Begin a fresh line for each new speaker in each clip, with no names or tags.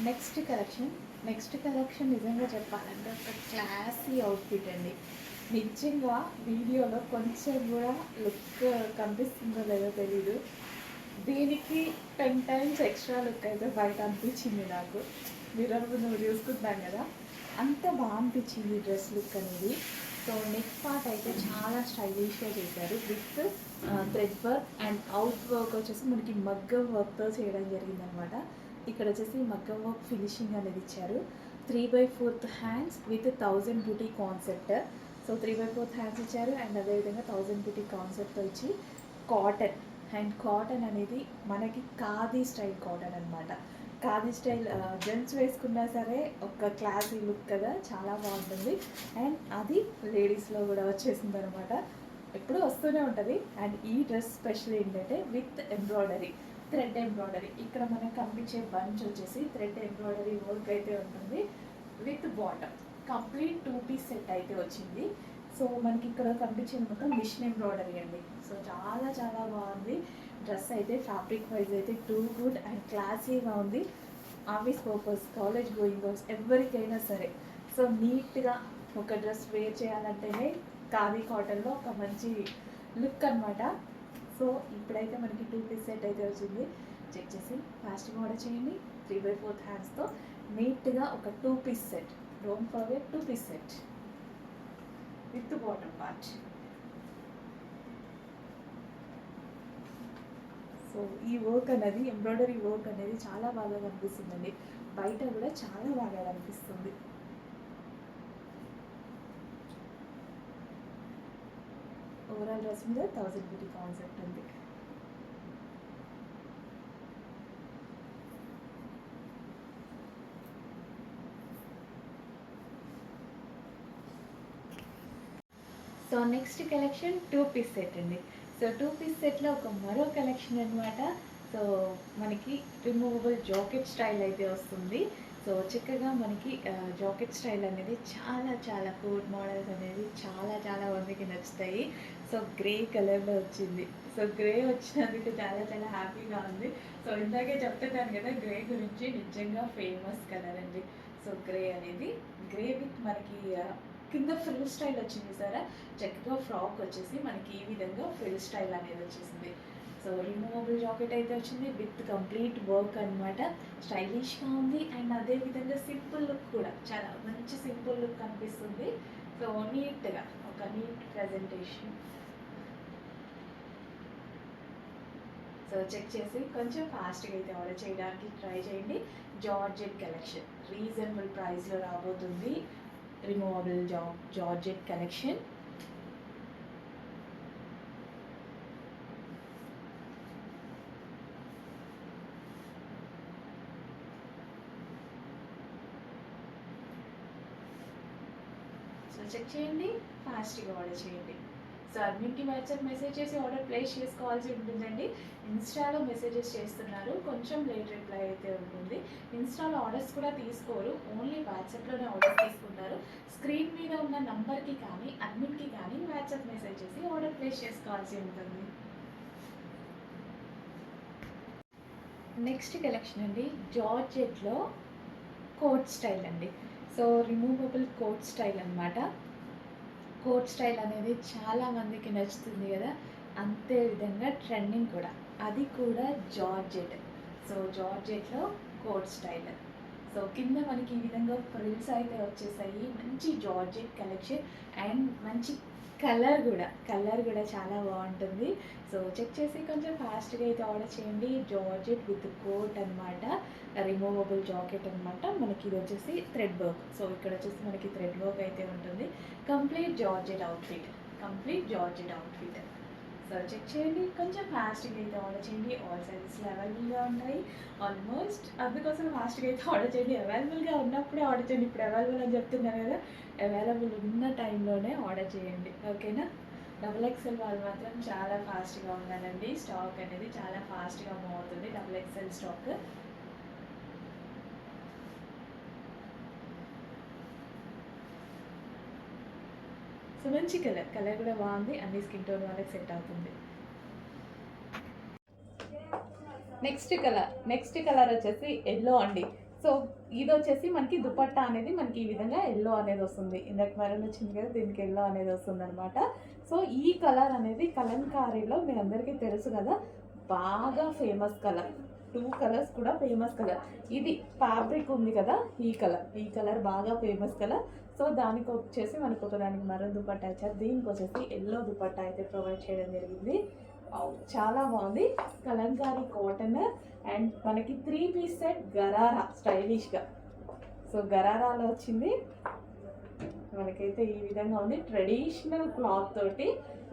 Next collection నిజంగా చెప్పాలంటే ఒక క్లాసీ అవుట్ఫిట్ అండి. నిజంగా వీడియోలో కొంచెం కూడా లుక్ కనిపిస్తుందో లేదో తెలీదు. దీనికి 10 టైమ్స్ ఎక్స్ట్రా లుక్ అయితే బయట అనిపించింది నాకు. మిర్రర్ ముందు చూసుకుంటాం కదా, అంత బాగా అనిపించింది డ్రెస్ లుక్ అనేది. సో నెక్ పార్ట్ అయితే చాలా స్టైలిష్గా చేశారు with thread work and out work వచ్చేసి మనకి మగ్గం వర్క్తో చేయడం జరిగిందనమాట. ఇక్కడ వచ్చేసి మగ్గం వర్క్ ఫినిషింగ్ అనేది ఇచ్చారు. 3/4 hands with 1000 buti concept. So 3/4 hands ఇచ్చారు అండ్ అదేవిధంగా 1000 బూటీ కాన్సెప్ట్తో ఇచ్చి కాటన్. అండ్ కాటన్ అనేది మనకి ఖాదీ స్టైల్ కాటన్ అనమాట. ఖాదీ స్టైల్ జెంట్స్ వేసుకున్నా సరే ఒక క్లాసీ లుక్ కదా, చాలా బాగుంటుంది. అండ్ అది లేడీస్లో కూడా వచ్చేసింది అనమాట, ఎప్పుడు వస్తూనే ఉంటుంది. అండ్ ఈ డ్రెస్ స్పెషల్ ఏంటంటే విత్ ఎంబ్రాయిడరీ, థ్రెడ్ ఎంబ్రాయిడరీ. ఇక్కడ మనకు కనిపించే బంచ్ వచ్చేసి థ్రెడ్ ఎంబ్రాయిడరీ వర్క్ అయితే ఉంటుంది with bottom. Complete 2 piece set అయితే వచ్చింది. సో మనకి ఇక్కడ కనిపించేది మొత్తం మిషన్ ఎంబ్రాయిడరీ అండి. సో చాలా చాలా బాగుంది డ్రెస్ అయితే. ఫ్యాబ్రిక్ వైజ్ అయితే టూ గుడ్ అండ్ క్లాసీగా ఉంది. Office purpose, college going girls ఎవరికైనా సరే సో నీట్గా ఒక డ్రెస్ వేర్ చేయాలంటేనే ఖాదీ కాటన్లో ఒక మంచి లుక్ అనమాట. సో ఇప్పుడైతే మనకి 2 పీస్ సెట్ అయితే వచ్చింది. చెక్ చేసి ఫాస్ట్గా ఆర్డర్ చేయండి. 3/4 హ్యాండ్స్తో నీట్గా ఒక 2 piece set. Don't forget 2 piece set with bottom part. So ఈ వర్క్ అనేది, ఎంబ్రాయిడరీ వర్క్ అనేది చాలా బాగా కనిపిస్తుందండి. బయట కూడా చాలా బాగా కనిపిస్తుంది. ఓవరాల్ డ్రెస్ మీద 1000 బూటీ కాన్సెప్ట్ ఉంది. So next collection 2 piece set అండి. సో 2 పీస్ సెట్లో ఒక మరో కలెక్షన్ అనమాట. సో మనకి రిమూవబుల్ జాకెట్ స్టైల్ అయితే వస్తుంది. సో చక్కగా మనకి జాకెట్ స్టైల్ అనేది చాలా చాలా కోడ్ మోడల్స్ అనేది చాలా చాలా మందికి నచ్చుతాయి. సో గ్రే కలర్లో వచ్చింది. సో గ్రే వచ్చినందుకు చాలా చాలా హ్యాపీగా ఉంది. సో ఇందాకే చెప్తున్నాను కదా గ్రే గురించి, నిజంగా ఫేమస్ కలర్ అండి. సో గ్రే అనేది, గ్రే విత్ మనకి కింద ఫ్రిల్ స్టైల్ వచ్చింది సారా. చక్కగా ఫ్రాక్ వచ్చేసి మనకి ఈ విధంగా ఫ్రిల్ స్టైల్ అనేది వచ్చేసింది. సో రిమూవబుల్ జాకెట్ అయితే వచ్చింది విత్ కంప్లీట్ వర్క్ అనమాట. స్టైలిష్గా ఉంది అండ్ అదేవిధంగా సింపుల్ లుక్ కూడా, చాలా మంచి సింపుల్ లుక్ కనిపిస్తుంది. సో నీట్గా ఒక నీట్ ప్రజెంటేషన్. సో చెక్ చేసి కొంచెం ఫాస్ట్గా అయితే ఆర్డర్ చేయడానికి ట్రై చేయండి. జార్జెట్ కలెక్షన్ రీజనబుల్ ప్రైస్లో రాబోతుంది. Removable georgette collection. So check చేయండి, ఫాస్ట్గా ఆర్డర్ చేయండి. సో అడ్మిన్కి వాట్సాప్ మెసేజ్ చేసి ఆర్డర్ ప్లేస్ చేసుకోవాల్సి ఉంటుందండి. ఇన్స్టాలో మెసేజెస్ చేస్తున్నారు, కొంచెం లేట్ రిప్లై అయితే ఉంటుంది. ఇన్స్టాలో ఆర్డర్స్ కూడా తీసుకోరు, ఓన్లీ వాట్సాప్లోనే ఆర్డర్ తీసుకుంటారు. స్క్రీన్ మీద ఉన్న నంబర్కి కానీ అడ్మిన్కి కానీ వాట్సాప్ మెసేజ్ చేసి ఆర్డర్ ప్లేస్ చేసుకోవాల్సి ఉంటుంది. నెక్స్ట్ కలెక్షన్ అండి, జార్జెట్లో కోట్ స్టైల్ అండి. సో రిమూవబుల్ కోట్ స్టైల్ అనమాట. కోట్ స్టైల్ అనేది చాలా మందికి నచ్చుతుంది కదా, అంతే విధంగా ట్రెండింగ్ కూడా, అది కూడా జార్జెట్. సో జార్జెట్లో కోట్ స్టైల్. సో కింద మనకి ఈ విధంగా ఫ్రిల్స్ అయితే వచ్చేసాయి. మంచి జార్జెట్ కలెక్షన్ అండ్ మంచి కలర్ కూడా చాలా బాగుంటుంది. సో చెక్ చేసి కొంచెం ఫాస్ట్గా అయితే ఆర్డర్ చేయండి. జార్జెట్ విత్ కోట్ అనమాట, రిమూవబుల్ జాకెట్ అనమాట. మనకి ఇది వచ్చేసి థ్రెడ్ వర్క్. సో ఇక్కడ వచ్చేసి మనకి థ్రెడ్ వర్క్ అయితే ఉంటుంది. Complete georgette outfit. So check చేయండి, కొంచెం ఫాస్ట్గా అయితే ఆర్డర్ చేయండి. ఆల్ సైజెస్లో అవైలబుల్గా ఉంటాయి ఆల్మోస్ట్, అందుకోసం ఫాస్ట్గా అయితే ఆర్డర్ చేయండి. అవైలబుల్గా ఉన్నప్పుడే ఆర్డర్ చేయండి. ఇప్పుడు అవైలబుల్ అని చెప్తున్నారు కదా, అవైలబుల్ ఉన్న టైంలోనే ఆర్డర్ చేయండి, ఓకేనా. XXL వాళ్ళు మాత్రం చాలా ఫాస్ట్గా ఉండాలండి. స్టాక్ అనేది చాలా ఫాస్ట్గా మూవ్ అవుతుంది XXL స్టాక్. సో మంచి కలర్ కూడా బాగుంది, అన్ని స్కిన్ టోన్ వాళ్ళకి సెట్ అవుతుంది. నెక్స్ట్ కలర్ వచ్చేసి ఎల్లో అండి. సో ఇది వచ్చేసి మనకి దుపట్టా అనేది మనకి ఈ విధంగా ఎల్లో అనేది వస్తుంది. ఇందాక మెరూన్ వచ్చింది కదా, దీనికి ఎల్లో అనేది వస్తుంది అనమాట. సో ఈ కలర్ అనేది కలంకారీలో మీ అందరికీ తెలుసు కదా, బాగా ఫేమస్ కలర్. 2 కలర్స్ కూడా ఫేమస్ కలర్. ఇది ఫ్యాబ్రిక్ ఉంది కదా, ఈ కలర్ బాగా ఫేమస్ కలర్. సో దానికి వచ్చేసి మనకు ఒకదానికి మెరూన్ దుపట్టా ఇచ్చారు, దీనికి వచ్చేసి ఎల్లో దుపట్టా అయితే ప్రొవైడ్ చేయడం జరిగింది. చాలా బాగుంది. కలంకారీ కాటన్ అండ్ మనకి 3 పీస్ సెట్ గరారా స్టైలిష్గా. సో గరారాలో వచ్చింది మనకైతే ఈ విధంగా ఉంది. ట్రెడిషనల్ క్లాత్ తోటి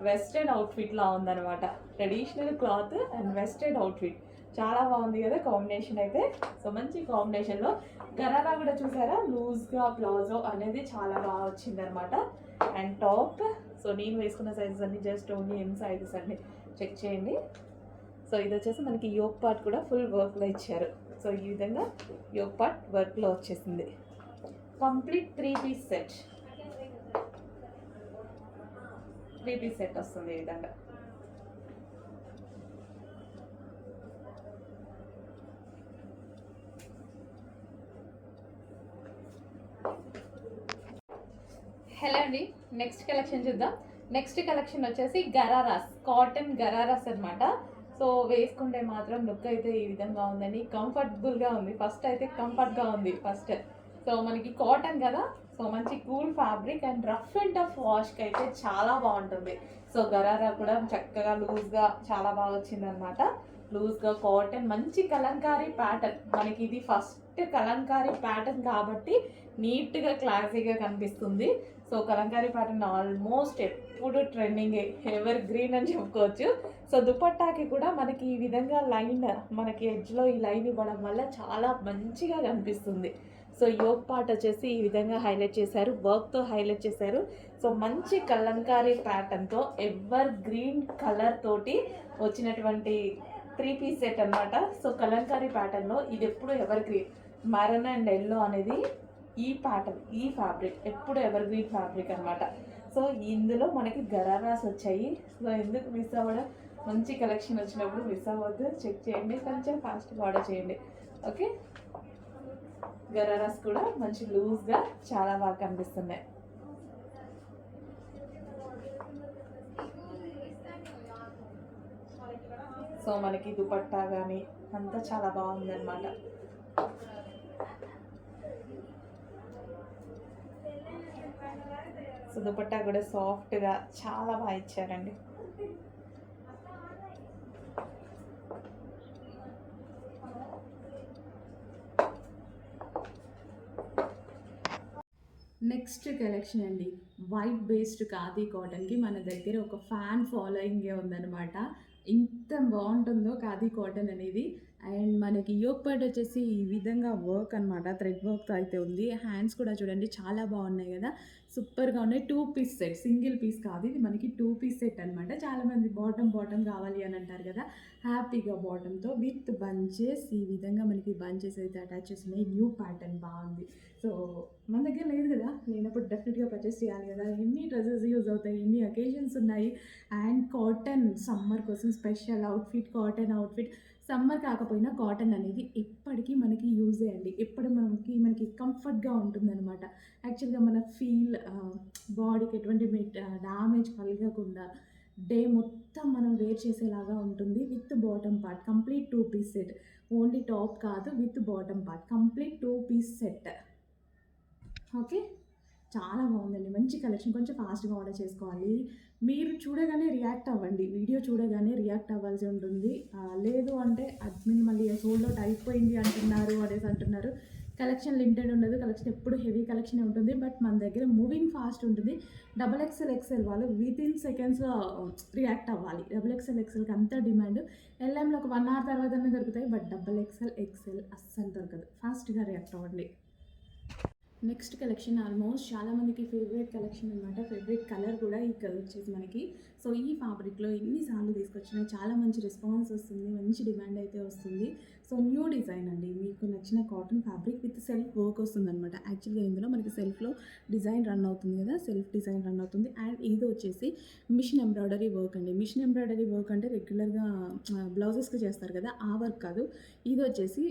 వెస్టర్న్ అవుట్ఫిట్లా ఉందన్నమాట. Traditional cloth and western outfit చాలా బాగుంది కదా కాంబినేషన్ అయితే. సో మంచి కాంబినేషన్లో గరారా కూడా చూసారా, లూజ్గా ప్లాజో అనేది చాలా బాగా వచ్చింది అనమాట. అండ్ టాప్, సో నేను వేసుకున్న సైజెస్ అన్ని జస్ట్ ఓన్లీ ఎం సైజెస్ అన్ని చెక్ చేయండి. సో ఇది వచ్చేసి మనకి యోక్ పార్ట్ కూడా ఫుల్ వర్క్లో ఇచ్చారు. సో ఈ విధంగా యోక్ పార్ట్ వర్క్లో వచ్చేసింది. Complete 3 piece set, 3 piece set వస్తుంది ఈ విధంగా. హలో అండి, నెక్స్ట్ కలెక్షన్ చూద్దాం. నెక్స్ట్ కలెక్షన్ వచ్చేసి గరారాస్, కాటన్ గరారాస్ అనమాట. సో వేసుకుంటే మాత్రం లుక్ అయితే ఈ విధంగా ఉందండి. కంఫర్టబుల్గా ఉంది. ఫస్ట్ అయితే కంఫర్ట్గా ఉంది ఫస్ట్. సో మనకి కాటన్ కదా, సో మంచి cool fabric and rough and tough వాష్కి అయితే చాలా బాగుంటుంది. సో గరారా కూడా చక్కగా లూజ్గా చాలా బాగా వచ్చిందనమాట. లూజ్గా కాటన్, మంచి కలంకారీ ప్యాటర్న్. మనకి ఇది ఫస్ట్ కలంకారీ ప్యాటర్న్ కాబట్టి నీట్గా క్లాసీగా కనిపిస్తుంది. సో కలంకారీ ప్యాటర్న్ ఆల్మోస్ట్ ఎప్పుడు ట్రెండింగ్, ఎవర్ గ్రీన్ అని చెప్పుకోవచ్చు. సో దుపట్టాకి కూడా మనకి ఈ విధంగా లైన్, మనకి ఎడ్జ్లో ఈ లైన్ ఇవ్వడం వల్ల చాలా మంచిగా కనిపిస్తుంది. సో యోక్ పార్ట్ వచ్చేసి ఈ విధంగా హైలైట్ చేశారు, వర్క్తో హైలైట్ చేశారు. సో మంచి కలంకారీ ప్యాటర్న్తో ఎవర్ గ్రీన్ కలర్ తోటి వచ్చినటువంటి 3 పీస్ సెట్ అనమాట. సో కలంకారీ ప్యాటర్న్లో ఇది ఎప్పుడు ever green, maroon and yellow అనేది ఈ ప్యాటర్న్, ఈ ఫ్యాబ్రిక్ ఎప్పుడు ఎవర్ గ్రీన్ ఫ్యాబ్రిక్ అనమాట. సో ఇందులో మనకి గరారాస్ వచ్చాయి. సో ఎందుకు మిస్ అవ్వడం, మంచి కలెక్షన్ వచ్చినప్పుడు మిస్ అవ్వద్దు, చెక్ చేయండి, కొంచెం ఫాస్ట్గా ఆర్డర్ చేయండి. ఓకే, గరారాస్ కూడా మంచి లూజ్గా చాలా బాగా కనిపిస్తున్నాయి. సో మనకి దుపట్టా కానీ అంతా చాలా బాగుంది అనమాట. సో దుపట్టా కూడా సాఫ్ట్గా చాలా బాగా ఇచ్చారండి. నెక్స్ట్ కలెక్షన్ అండి, వైట్ బేస్డ్ ఖాదీ కాటన్కి మన దగ్గర ఒక ఫ్యాన్ ఫాలోయింగే ఉందన్నమాట. ఇంత బాగుంటుందో ఖాదీ కాటన్ అనేది. అండ్ మనకి యోక్ పార్ట్ వచ్చేసి ఈ విధంగా వర్క్ అనమాట, థ్రెడ్ వర్క్తో అయితే ఉంది. హ్యాండ్స్ కూడా చూడండి చాలా బాగున్నాయి కదా, సూపర్గా ఉన్నాయి. 2 పీస్ సెట్, సింగిల్ పీస్ కాదు ఇది, మనకి 2 పీస్ సెట్ అనమాట. చాలామంది బాటమ్ కావాలి అని అంటారు కదా, హ్యాపీగా బాటంతో విత్ బంచెస్, ఈ విధంగా మనకి బంచెస్ అయితే అటాచ్ చేస్తున్నాయి. న్యూ ప్యాటర్న్ బాగుంది. సో మన దగ్గర లేదు కదా, లేనప్పుడు డెఫినెట్గా పర్చేస్ చేయాలి కదా. ఎన్ని డ్రెస్సెస్ యూజ్ అవుతాయి, ఎన్ని అకేషన్స్ ఉన్నాయి. అండ్ కాటన్ సమ్మర్ కోసం special outfit, cotton outfit. Summer కాకపోయినా కాటన్ అనేది ఎప్పటికీ మనకి యూజ్ అయ్యండి, ఎప్పుడు మనకి కంఫర్ట్గా ఉంటుందన్నమాట. యాక్చువల్గా మన ఫీల్, బాడీకి ఎటువంటి డ్యామేజ్ కలగకుండా డే మొత్తం మనం వేర్ చేసేలాగా ఉంటుంది. With bottom part complete 2 piece set, only top కాదు, with bottom part complete 2 piece set. Okay, చాలా బాగుందండి, మంచి కలెక్షన్. కొంచెం ఫాస్ట్గా ఆర్డర్ చేసుకోవాలి. మీరు చూడగానే రియాక్ట్ అవ్వండి, వీడియో చూడగానే రియాక్ట్ అవ్వాల్సి ఉంటుంది. లేదు అంటే అడ్మిన్ మళ్ళీ సోల్డ్ అవుట్ అయిపోయింది అంటున్నారు అనేసి అంటున్నారు. కలెక్షన్ లిమిటెడ్ ఉండదు, కలెక్షన్ ఎప్పుడు హెవీ కలెక్షన్ ఉంటుంది. బట్ మన దగ్గర మూవింగ్ ఫాస్ట్ ఉంటుంది. XXL వాళ్ళు వితిన్ సెకండ్స్లో రియాక్ట్ అవ్వాలి. XXLకి అంత డిమాండ్. LMలో ఒక 1 hour తర్వాతనే దొరుకుతాయి, బట్ XXL అస్సలు దొరకదు. ఫాస్ట్గా రియాక్ట్ అవ్వండి. నెక్స్ట్ కలెక్షన్ ఆల్మోస్ట్ చాలామందికి ఫేవరెట్ కలెక్షన్ అనమాట. ఫేవరెట్ కలర్ కూడా ఈ కలర్ వచ్చేసి మనకి
సో ఈ ఫ్యాబ్రిక్లో ఎన్నిసార్లు తీసుకొచ్చినా చాలా మంచి రెస్పాన్స్ వస్తుంది, మంచి డిమాండ్ అయితే వస్తుంది. సో న్యూ డిజైన్ అండి, మీకు నచ్చిన cotton fabric with self work వస్తుందన్నమాట. యాక్చువల్గా ఇందులో మనకి సెల్ఫ్లో డిజైన్ రన్ అవుతుంది కదా, సెల్ఫ్ డిజైన్ రన్ అవుతుంది. అండ్ ఇది వచ్చేసి మిషన్ ఎంబ్రాయిడరీ వర్క్ అండి. మిషన్ ఎంబ్రాయిడరీ వర్క్ అంటే రెగ్యులర్గా బ్లౌజెస్కి చేస్తారు కదా, ఆ వర్క్ కాదు. ఇది వచ్చేసి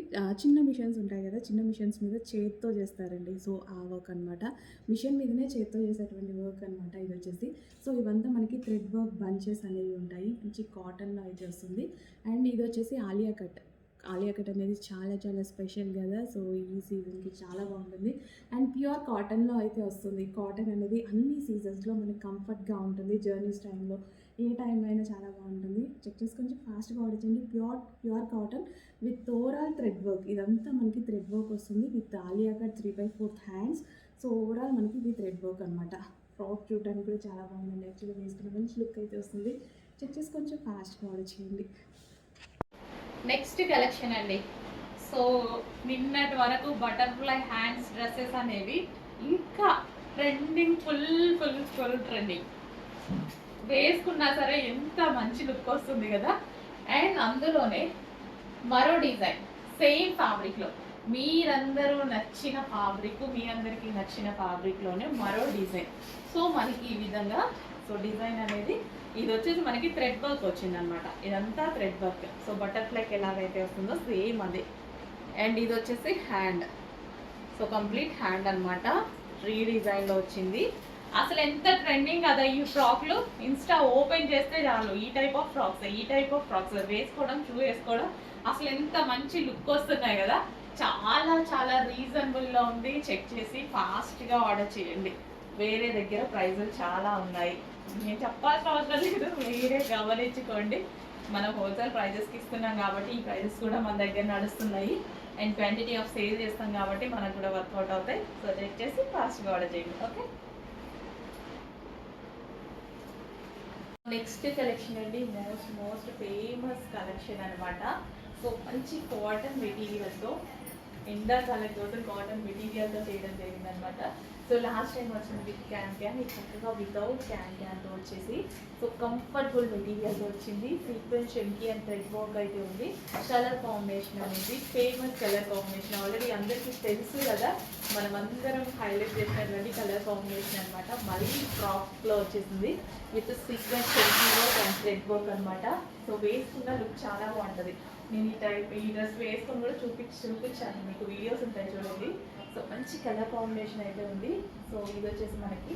చిన్న మిషన్స్ ఉంటాయి కదా, చిన్న మిషన్స్ మీద చేత్తో చేస్తారండి. సో ఆ వర్క్ అనమాట, మిషన్ మీదనే చేత్తో చేసేటువంటి వర్క్ అనమాట ఇది వచ్చేసి. సో ఇవంతా మనకి థ్రెడ్ వర్క్ బంచెస్ అనేవి ఉంటాయి, మంచి కాటన్లో అయితే వస్తుంది. అండ్ ఇది వచ్చేసి ఆలియా కట్. ఆలియా కట్ అనేది చాలా చాలా స్పెషల్ కదా, సో ఈ సీజన్కి చాలా బాగుంటుంది. అండ్ ప్యూర్ కాటన్లో అయితే వస్తుంది. కాటన్ అనేది అన్ని సీజన్స్లో మనకి కంఫర్ట్గా ఉంటుంది. జర్నీస్ టైంలో ఏ టైంలో అయినా చాలా బాగుంటుంది. చెక్ చేసి కొంచెం ఫాస్ట్గా ఆడించండి. Pure cotton with overall thread work. ఇదంతా మనకి థ్రెడ్ వర్క్ వస్తుంది with Alia cut 3/4 hands. So overall మనకి ఇది థ్రెడ్ వర్క్ అనమాట. ఫ్రాక్ చూడడానికి కూడా చాలా బాగుందండి. యాక్చువల్గా వేసుకున్న మంచి లుక్ అయితే వస్తుంది. చెక్ చేసి కొంచెం ఫాస్ట్గా ఆర్డర్ చేయండి.
నెక్స్ట్ కలెక్షన్ అండి. సో నిన్నటి వరకు బటర్ఫ్లై హ్యాండ్స్ డ్రెస్సెస్ అనేవి ఇంకా ట్రెండింగ్, ఫుల్ ట్రెండింగ్. వేసుకున్నా సరే ఎంత మంచి లుక్ వస్తుంది కదా. అండ్ అందులోనే మరో డిజైన్ సేమ్ ఫ్యాబ్రిక్లో, మీరందరూ నచ్చిన ఫ్యాబ్రిక్, మీ అందరికీ నచ్చిన ఫ్యాబ్రిక్లోనే మరో డిజైన్. సో మనకి ఈ విధంగా, సో డిజైన్ అనేది ఇది వచ్చేసి మనకి థ్రెడ్ వర్క్ వచ్చిందనమాట. ఇదంతా థ్రెడ్ వర్క్. సో బటర్ఫ్లైకి ఎలాగైతే వస్తుందో సేమ్ అదే. అండ్ ఇది వచ్చేసి హ్యాండ్. సో కంప్లీట్ హ్యాండ్ అనమాట, ట్రీ డిజైన్లో వచ్చింది. అసలు ఎంత ట్రెండింగ్ కదా ఈ ఫ్రాక్లు. ఇన్స్టా ఓపెన్ చేస్తే చాలు ఈ టైప్ ఆఫ్ ఫ్రాక్స్ వేసుకోవడం, వేసుకోవడం అసలు ఎంత మంచి లుక్ వస్తున్నాయి కదా. చాలా చాలా రీజనబుల్లో ఉంది. చెక్ చేసి ఫాస్ట్గా ఆర్డర్ చేయండి. వేరే దగ్గర ప్రైజులు చాలా ఉన్నాయి, నేను చెప్పాల్సిన అవసరం లేదు, మీరే గమనించుకోండి. మనం హోల్సేల్ ప్రైజెస్కి ఇస్తున్నాం కాబట్టి ఈ ప్రైజెస్ కూడా మన దగ్గర నడుస్తున్నాయి. అండ్ క్వాంటిటీ ఆఫ్ సేల్ చేస్తాం కాబట్టి మనకు కూడా వర్కౌట్ అవుతాయి. సో చెక్ చేసి ఫాస్ట్గా ఆర్డర్ చేయండి. ఓకే, నెక్స్ట్ కలెక్షన్ అండి, మోస్ట్ ఫేమస్ కలెక్షన్ అనమాట. సో మంచి కాటన్ మెటీరియల్తో, ఎండాకాలం కోసం కాటన్ మెటీరియల్తో చేయడం జరిగిందనమాట. సో లాస్ట్ టైం వచ్చింది విత్ క్యాన్, ఇది చక్కగా వితౌట్ క్యాన్తో వచ్చేసి సో కంఫర్టబుల్ మెటీరియల్తో వచ్చింది. సీక్వెన్స్, షెంకీ అండ్ థ్రెడ్ వర్క్ అయితే ఉంది. కలర్ కాంబినేషన్ అనేది ఫేమస్ కలర్ కాంబినేషన్, ఆల్రెడీ అందరికీ తెలుసు కదా, మనం అందరం హైలైట్ చేసినటువంటి కలర్ కాంబినేషన్ అనమాట. మళ్ళీ ఫ్రాక్లో వచ్చేసింది విత్ సీక్వెన్స్, షెంకీ వర్క్ అండ్ థ్రెడ్ వర్క్ అనమాట. సో వేసుకున్న లుక్ చాలా బాగుంటుంది. నేను ఈ డ్రెస్ వేసుకొని కూడా చూపించాను మీకు, వీడియోస్ ఉంటాయి చూడండి. సో మంచి కలర్ కాంబినేషన్ అయితే ఉంది. సో ఇది వచ్చేసి మనకి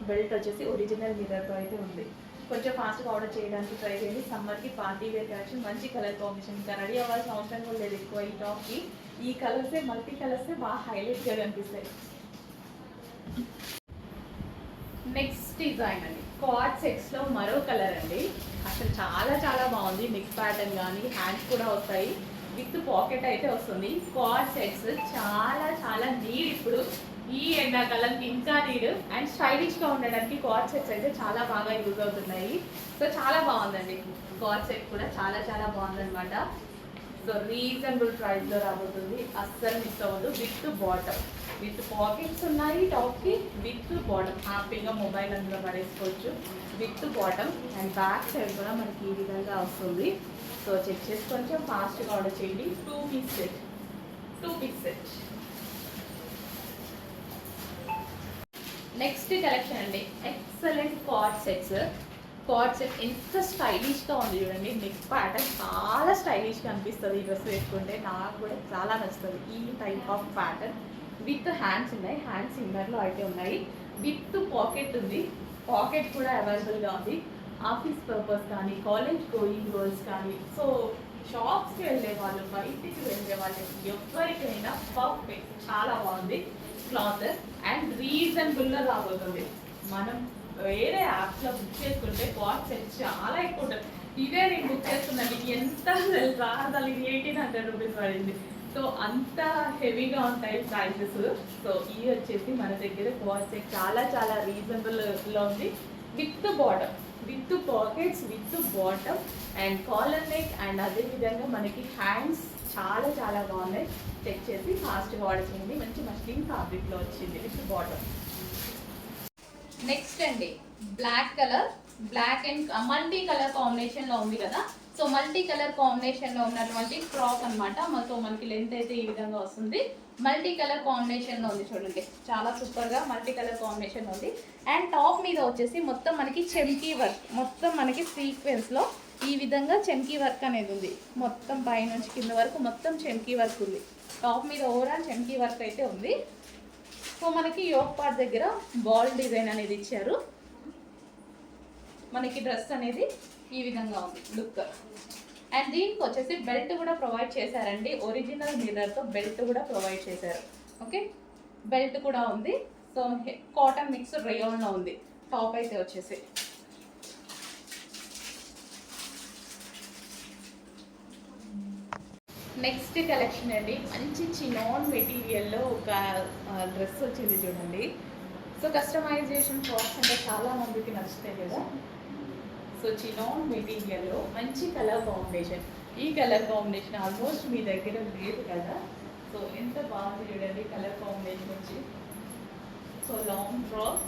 బెల్ట్ వచ్చేసి ఒరిజినల్ మిర్రర్తో అయితే ఉంది. కొంచెం ఫాస్ట్గా ఆర్డర్ చేయడానికి ట్రై చేయండి. సమ్మర్కి పార్టీ వేర్ కలెక్షన్, మంచి కలర్ కాంబినేషన్. ఇంకా రెడీ అవ్వాల్సిన అవసరం కూడా లేదు ఎక్కువ. ఈ టాప్కి ఈ కలర్సే, మల్టీ కలర్సే బాగా హైలైట్గా కనిపిస్తాయి. నెక్స్ట్ డిజైన్ అండి, కార్డ్ సెట్స్లో మరో కలర్ అండి. అసలు చాలా చాలా బాగుంది. నెక్ ప్యాటర్న్ కానీ హ్యాండ్స్ కూడా వస్తాయి, విత్ పాకెట్ అయితే వస్తుంది. కార్డ్ సెట్స్ చాలా చాలా నీడ్ ఇప్పుడు ఈ ఎండాకాలంకి, ఇంకా నీడ్. అండ్ స్టైలిష్గా ఉండడానికి కార్డ్ సెట్స్ అయితే చాలా బాగా యూజ్ అవుతున్నాయి. సో చాలా బాగుందండి, కార్డ్ సెట్ కూడా చాలా చాలా బాగుందన్నమాట. సో రీజనబుల్ ప్రైస్లో రాబోతుంది, అస్సలు మిస్ అవ్వదు. విత్ బాటమ్, విత్ పాకెట్స్ ఉన్నాయి టాప్కి, విత్ బాటమ్. హ్యాపీగా మొబైల్ అందులో పడేసుకోవచ్చు with bottom. And back side కూడా మనకి ఈ విధంగా వస్తుంది. సో చెక్ చేసి కొంచెం ఫాస్ట్గా ఆర్డర్ చేయండి. 2 పీస్ సెట్. నెక్స్ట్ కలెక్షన్ అండి, excellent card sets. Card set ఎంత స్టైలిష్గా ఉంది చూడండి. నెక్ ప్యాటర్న్ చాలా స్టైలిష్గా అనిపిస్తుంది ఈ డ్రెస్ వేసుకుంటే. నాకు కూడా చాలా నచ్చుతుంది ఈ type of pattern. With hands ఉన్నాయి, హ్యాండ్స్ ఇన్నర్లో అయితే ఉన్నాయి. విత్ పాకెట్ ఉంది, పాకెట్ కూడా అవైలబుల్గా ఉంది. ఆఫీస్ పర్పస్ కానీ, కాలేజ్ గోయింగ్ గర్ల్స్ కానీ, సో షాప్స్కి వెళ్ళే వాళ్ళు, బయటికి వెళ్ళే వాళ్ళు, ఎవరికైనా పర్ఫెక్ట్. చాలా బాగుంది క్లాత్. అండ్ రీజనబుల్గా రాబోతుంది. మనం వేరే యాప్స్లో బుక్ చేసుకుంటే కాస్ట్ చాలా ఎక్కువ ఉంటుంది. ఇదే నేను బుక్ చేసుకున్నాను, ఎంత తెలుసా, అసలు ఇది 1800 రూపీస్ పడింది. సో అంత హెవీగా ఉంటాయి ప్రైజెస్. సో ఇది వచ్చేసి మన దగ్గర కాస్ట్ చాలా చాలా రీజనబుల్లో ఉంది. With bottom, with pockets, with bottom and collar neck. And అదేవిధంగా మనకి హ్యాండ్స్ చాలా చాలా బాగున్నాయి. చెక్ చేసి ఫాస్ట్గా ఆర్డర్ చేయండి. మంచి మస్లిన్ ఫ్యాబ్రిక్లో వచ్చింది విత్ బాటమ్. నెక్స్ట్ అండి black colour, black and multi colour combination లో ఉంది కదా. సో మల్టీ కలర్ కాంబినేషన్ లో ఉన్నటువంటి ఫ్రాక్ అనమాట. సో మనకి లెంత్ అయితే ఈ విధంగా వస్తుంది. మల్టీ కలర్ కాంబినేషన్ లో ఉంది చూడండి, చాలా సూపర్ గా మల్టీ కలర్ కాంబినేషన్ ఉంది. అండ్ టాప్ మీద వచ్చేసి మొత్తం మనకి చెమ్కీ వర్క్, మొత్తం మనకి సీక్వెన్స్ లో ఈ విధంగా చెమ్కీ వర్క్ అనేది ఉంది. మొత్తం పైనుంచి కింద వరకు మొత్తం చెమ్కీ వర్క్ ఉంది. టాప్ మీద ఓవరాల్ చెమ్కీ వర్క్ అయితే ఉంది. సో మనకి యోక్ పార్ట్ దగ్గర బాల్ డిజైన్ అనేది ఇచ్చారు. మనకి డ్రెస్ అనేది ఈ విధంగా ఉంది లుక్. అండ్ దీనికి వచ్చేసి బెల్ట్ కూడా ప్రొవైడ్ చేశారండి. ఒరిజినల్ మిర్రర్తో బెల్ట్ కూడా ప్రొవైడ్ చేశారు. ఓకే, బెల్ట్ కూడా ఉంది. సో కాటన్ మిక్స్ రేయాన్లో ఉంది టాప్ అయితే వచ్చేసి. నెక్స్ట్ కలెక్షన్ అండి, మంచి చినాన్ మెటీరియల్లో ఒక డ్రెస్ వచ్చింది చూడండి. సో కస్టమైజేషన్ ఫ్రాక్స్ అంటే చాలా మందికి నచ్చుతాయి కదా. సో చినాన్ మెటీరియల్లో మంచి కలర్ కాంబినేషన్. ఈ కలర్ కాంబినేషన్ ఆల్మోస్ట్ మీ దగ్గర లేదు కదా. సో ఎంత బాగుంది చూడండి కలర్ కాంబినేషన్ వచ్చి. సో లాంగ్ ఫ్రాక్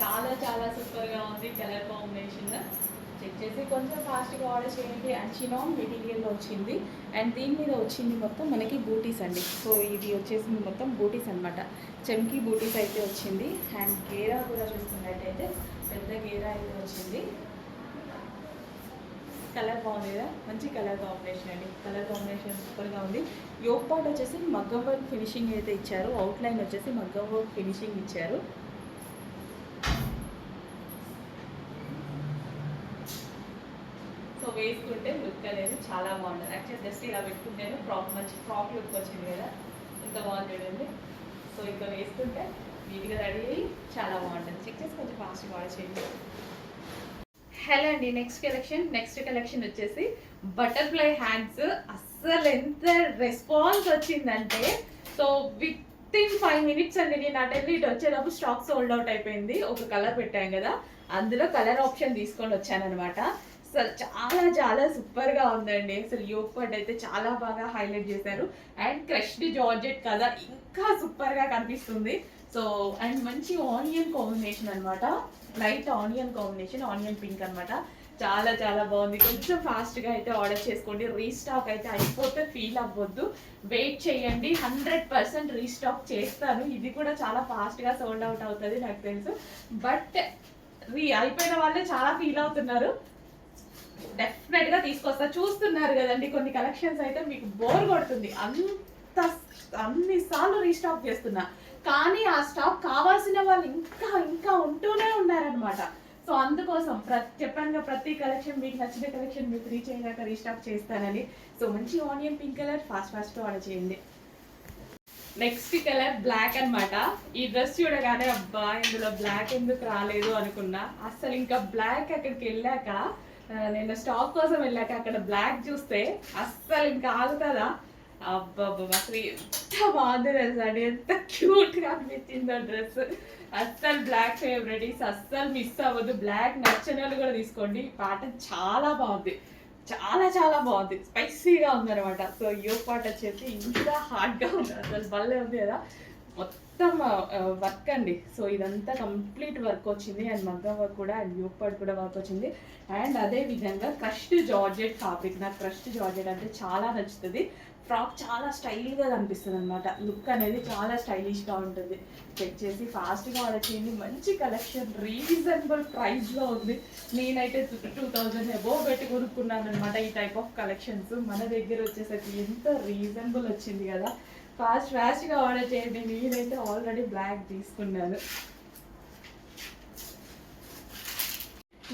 చాలా చాలా సూపర్గా ఉంది కలర్ కాంబినేషన్. చెక్ చేసి కొంచెం ఫాస్ట్గా ఆర్డర్ చేయండి. అండ్ చినాన్ మెటీరియల్లో వచ్చింది. అండ్ దీని మీద వచ్చింది మొత్తం మనకి బూటీస్ అండి. సో ఇది వచ్చేసింది మొత్తం బూటీస్ అనమాట. చెమ్కీ బూటీస్ అయితే వచ్చింది. అండ్ గేరా కూడా చూసుకున్నట్టయితే పెద్ద గేరా అయితే వచ్చింది. కలర్ బాగుంది కదా, మంచి కలర్ కాంబినేషన్ అండి. కలర్ కాంబినేషన్ సూపర్గా ఉంది. యోక్ పార్ట్ వచ్చేసి మగ్గం వర్క్ ఫినిషింగ్ అయితే ఇచ్చారు. అవుట్లైన్ వచ్చేసి మగ్గం వర్క్ ఫినిషింగ్ ఇచ్చారు. సో వేసుకుంటే లుక్ అనేది చాలా బాగుంటుంది. యాక్చువల్లీ జస్ట్ ఇలా పెట్టుకుంటేనే మంచి ఫ్రాక్ లుక్ వచ్చింది కదా, ఎంత బాగుంది చూడండి. సో ఇంకా వేసుకుంటే నీట్గా రెడీ అయ్యి చాలా బాగుంటుంది. చెక్ చేసి కొంచెం ఫాస్ట్గా ఆర్డర్ చేయండి. హలో అండి, నెక్స్ట్ కలెక్షన్ వచ్చేసి బటర్ఫ్లై హ్యాండ్స్. అస్సలు ఎంత రెస్పాన్స్ వచ్చిందంటే, సో విత్ ఇన్ 5 minutes అండి. నేను అటెండ్ ఇటు వచ్చేటప్పుడు స్టాక్ సోల్డ్ అవుట్ అయిపోయింది. ఒక కలర్ పెట్టాను కదా, అందులో కలర్ ఆప్షన్ తీసుకొని వచ్చానమాట. అసలు చాలా చాలా సూపర్గా ఉందండి. అసలు యోక్ పార్ట్ అయితే చాలా బాగా హైలైట్ చేశారు. అండ్ క్రష్డ్ జార్జెట్ కదా, ఇంకా సూపర్గా కనిపిస్తుంది. సో అండ్ మంచి ఆనియన్ కాంబినేషన్ అనమాట, light onion combination, onion pink అనమాట. చాలా చాలా బాగుంది. కొంచెం ఫాస్ట్గా అయితే ఆర్డర్ చేసుకోండి. రీస్టాక్ అయితే అయిపోతే ఫీల్ అవ్వద్దు, వెయిట్ చేయండి. 100% రీస్టాక్ చేస్తాను. ఇది కూడా చాలా ఫాస్ట్గా సోల్డ్ అవుట్ అవుతుంది నాకు తెలుసు. బట్ అయిపోయిన వాళ్ళే చాలా ఫీల్ అవుతున్నారు. డెఫినెట్గా తీసుకొస్తా. చూస్తున్నారు కదండి, కొన్ని కలెక్షన్స్ అయితే మీకు బోర్ కొడుతుంది. అన్నిసార్లు రీస్టాక్ చేస్తున్నా, కానీ ఆ స్టాక్ కావాల్సిన వాళ్ళు ఇంకా ఇంకా ఉంటూనే ఉన్నారనమాట. సో అందుకోసం చెప్పాను ప్రతి కలెక్షన్ మీకు నచ్చిన కలెక్షన్ మీకు రీచ్ అయ్యాక రీస్టాక్ చేస్తానని. సో మంచి ఆనియన్ పింక్ కలర్ ఫాస్ట్గా ఆర్డర్ చేయండి. నెక్స్ట్ కలర్ బ్లాక్ అనమాట. ఈ డ్రెస్ చూడగానే అబ్బా ఇందులో బ్లాక్ ఎందుకు రాలేదు అనుకున్నా. అసలు ఇంకా బ్లాక్ అక్కడికి వెళ్ళాక, నేను స్టాక్ కోసం వెళ్ళాక అక్కడ బ్లాక్ చూస్తే అస్సలు ఇంకా ఆగుతుందా. అబ్బాబ్బా అసలు ఎంత బాగుంది తెలుసా అండి, ఎంత క్యూట్గా అనిపించింది ఆ డ్రెస్. అస్సలు బ్లాక్ ఫేవరెట్, అస్సలు మిస్ అవ్వద్దు. బ్లాక్ నచ్చిన వాళ్ళు కూడా తీసుకోండి. పాట చాలా బాగుంది, చాలా చాలా బాగుంది, స్పైసీగా ఉంది అనమాట. సో యోక్ పార్ట్ వచ్చేసి ఇంకా హార్డ్గా ఉంది, అసలు భలే ఉంది కదా. మొత్తం వర్క్ అండి. సో ఇదంతా కంప్లీట్ వర్క్ వచ్చింది. అండ్ మగ్గం వర్క్ కూడా, అండ్ యోక్ పార్ట్ కూడా వర్క్ వచ్చింది. అండ్ అదే విధంగా క్రష్డ్ జార్జెట్ ఫ్యాబ్రిక్. నాకు క్రష్డ్ జార్జెట్ అంటే చాలా నచ్చుతుంది. ఫ్రాక్ చాలా స్టైల్గా కనిపిస్తుంది అనమాట. లుక్ అనేది చాలా స్టైలిష్గా ఉంటుంది. చెక్ చేసి ఫాస్ట్గా ఆర్డర్ చేయండి. మంచి కలెక్షన్, రీజనబుల్ ప్రైస్లో ఉంది. నేనైతే 2000 అబోవ్ పెట్టి కొనుక్కున్నాను అనమాట ఈ టైప్ ఆఫ్ కలెక్షన్స్. మన దగ్గర వచ్చేసరికి ఎంత రీజనబుల్ వచ్చింది కదా. ఫాస్ట్గా ఆర్డర్ చేయండి. నేనైతే ఆల్రెడీ బ్లాక్ తీసుకున్నాను.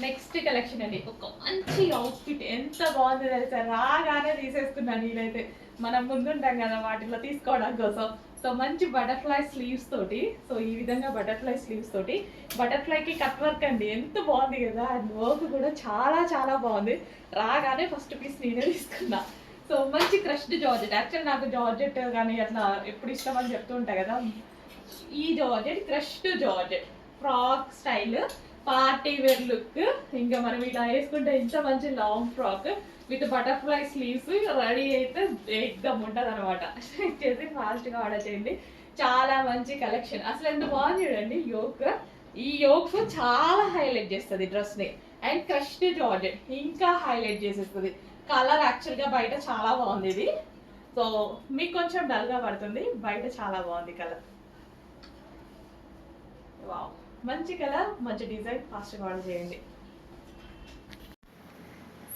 నెక్స్ట్ కలెక్షన్ అండి, ఒక మంచి అవుట్ఫిట్. ఎంత బాగుంది తెలుసా, రాగానే తీసేసుకున్నాను నేనైతే. మనం ముందుంటాం కదా వాటిలో తీసుకోవడం కోసం. సో మంచి బటర్ఫ్లై స్లీవ్స్ తోటి, సో ఈ విధంగా బటర్ఫ్లై స్లీవ్స్ తోటి, బటర్ఫ్లైకి కట్ వర్క్ అండి. ఎంత బాగుంది కదా. అండ్ వర్క్ కూడా చాలా చాలా బాగుంది. రాగానే ఫస్ట్ పీస్ నేనే తీసుకున్నా. సో మంచి క్రష్డ్ జార్జెట్. యాక్చువల్ నాకు జార్జెట్ కానీ అట్లా ఎప్పుడు ఇష్టం అని చెప్తూ ఉంటా కదా. ఈ georgette crushed georgette frock style, party wear look. ఇంకా మనం ఇలా వేసుకుంటే ఇంత మంచి long frock with butterfly sleeves ready అయితే ఎగ్దమ్ ఉంటుంది అనమాట. చేసి ఫాస్ట్గా ఆర్డర్ చేయండి. చాలా మంచి కలెక్షన్, అసలు ఎంత బాగుంది చూడండి. యోక్ ఈ యోక్స్ చాలా హైలైట్ చేస్తుంది డ్రెస్ని. అండ్ క్రష్డ్ జార్జెట్ ఇంకా హైలైట్ చేసేస్తుంది. కలర్ యాక్చువల్గా బయట చాలా బాగుంది ఇది. సో మీకు కొంచెం డల్గా పడుతుంది, బయట చాలా బాగుంది కలర్. వావ్, మంచి కలర్, మంచి డిజైన్, ఫాస్ట్గా ఆర్డర్ చేయండి.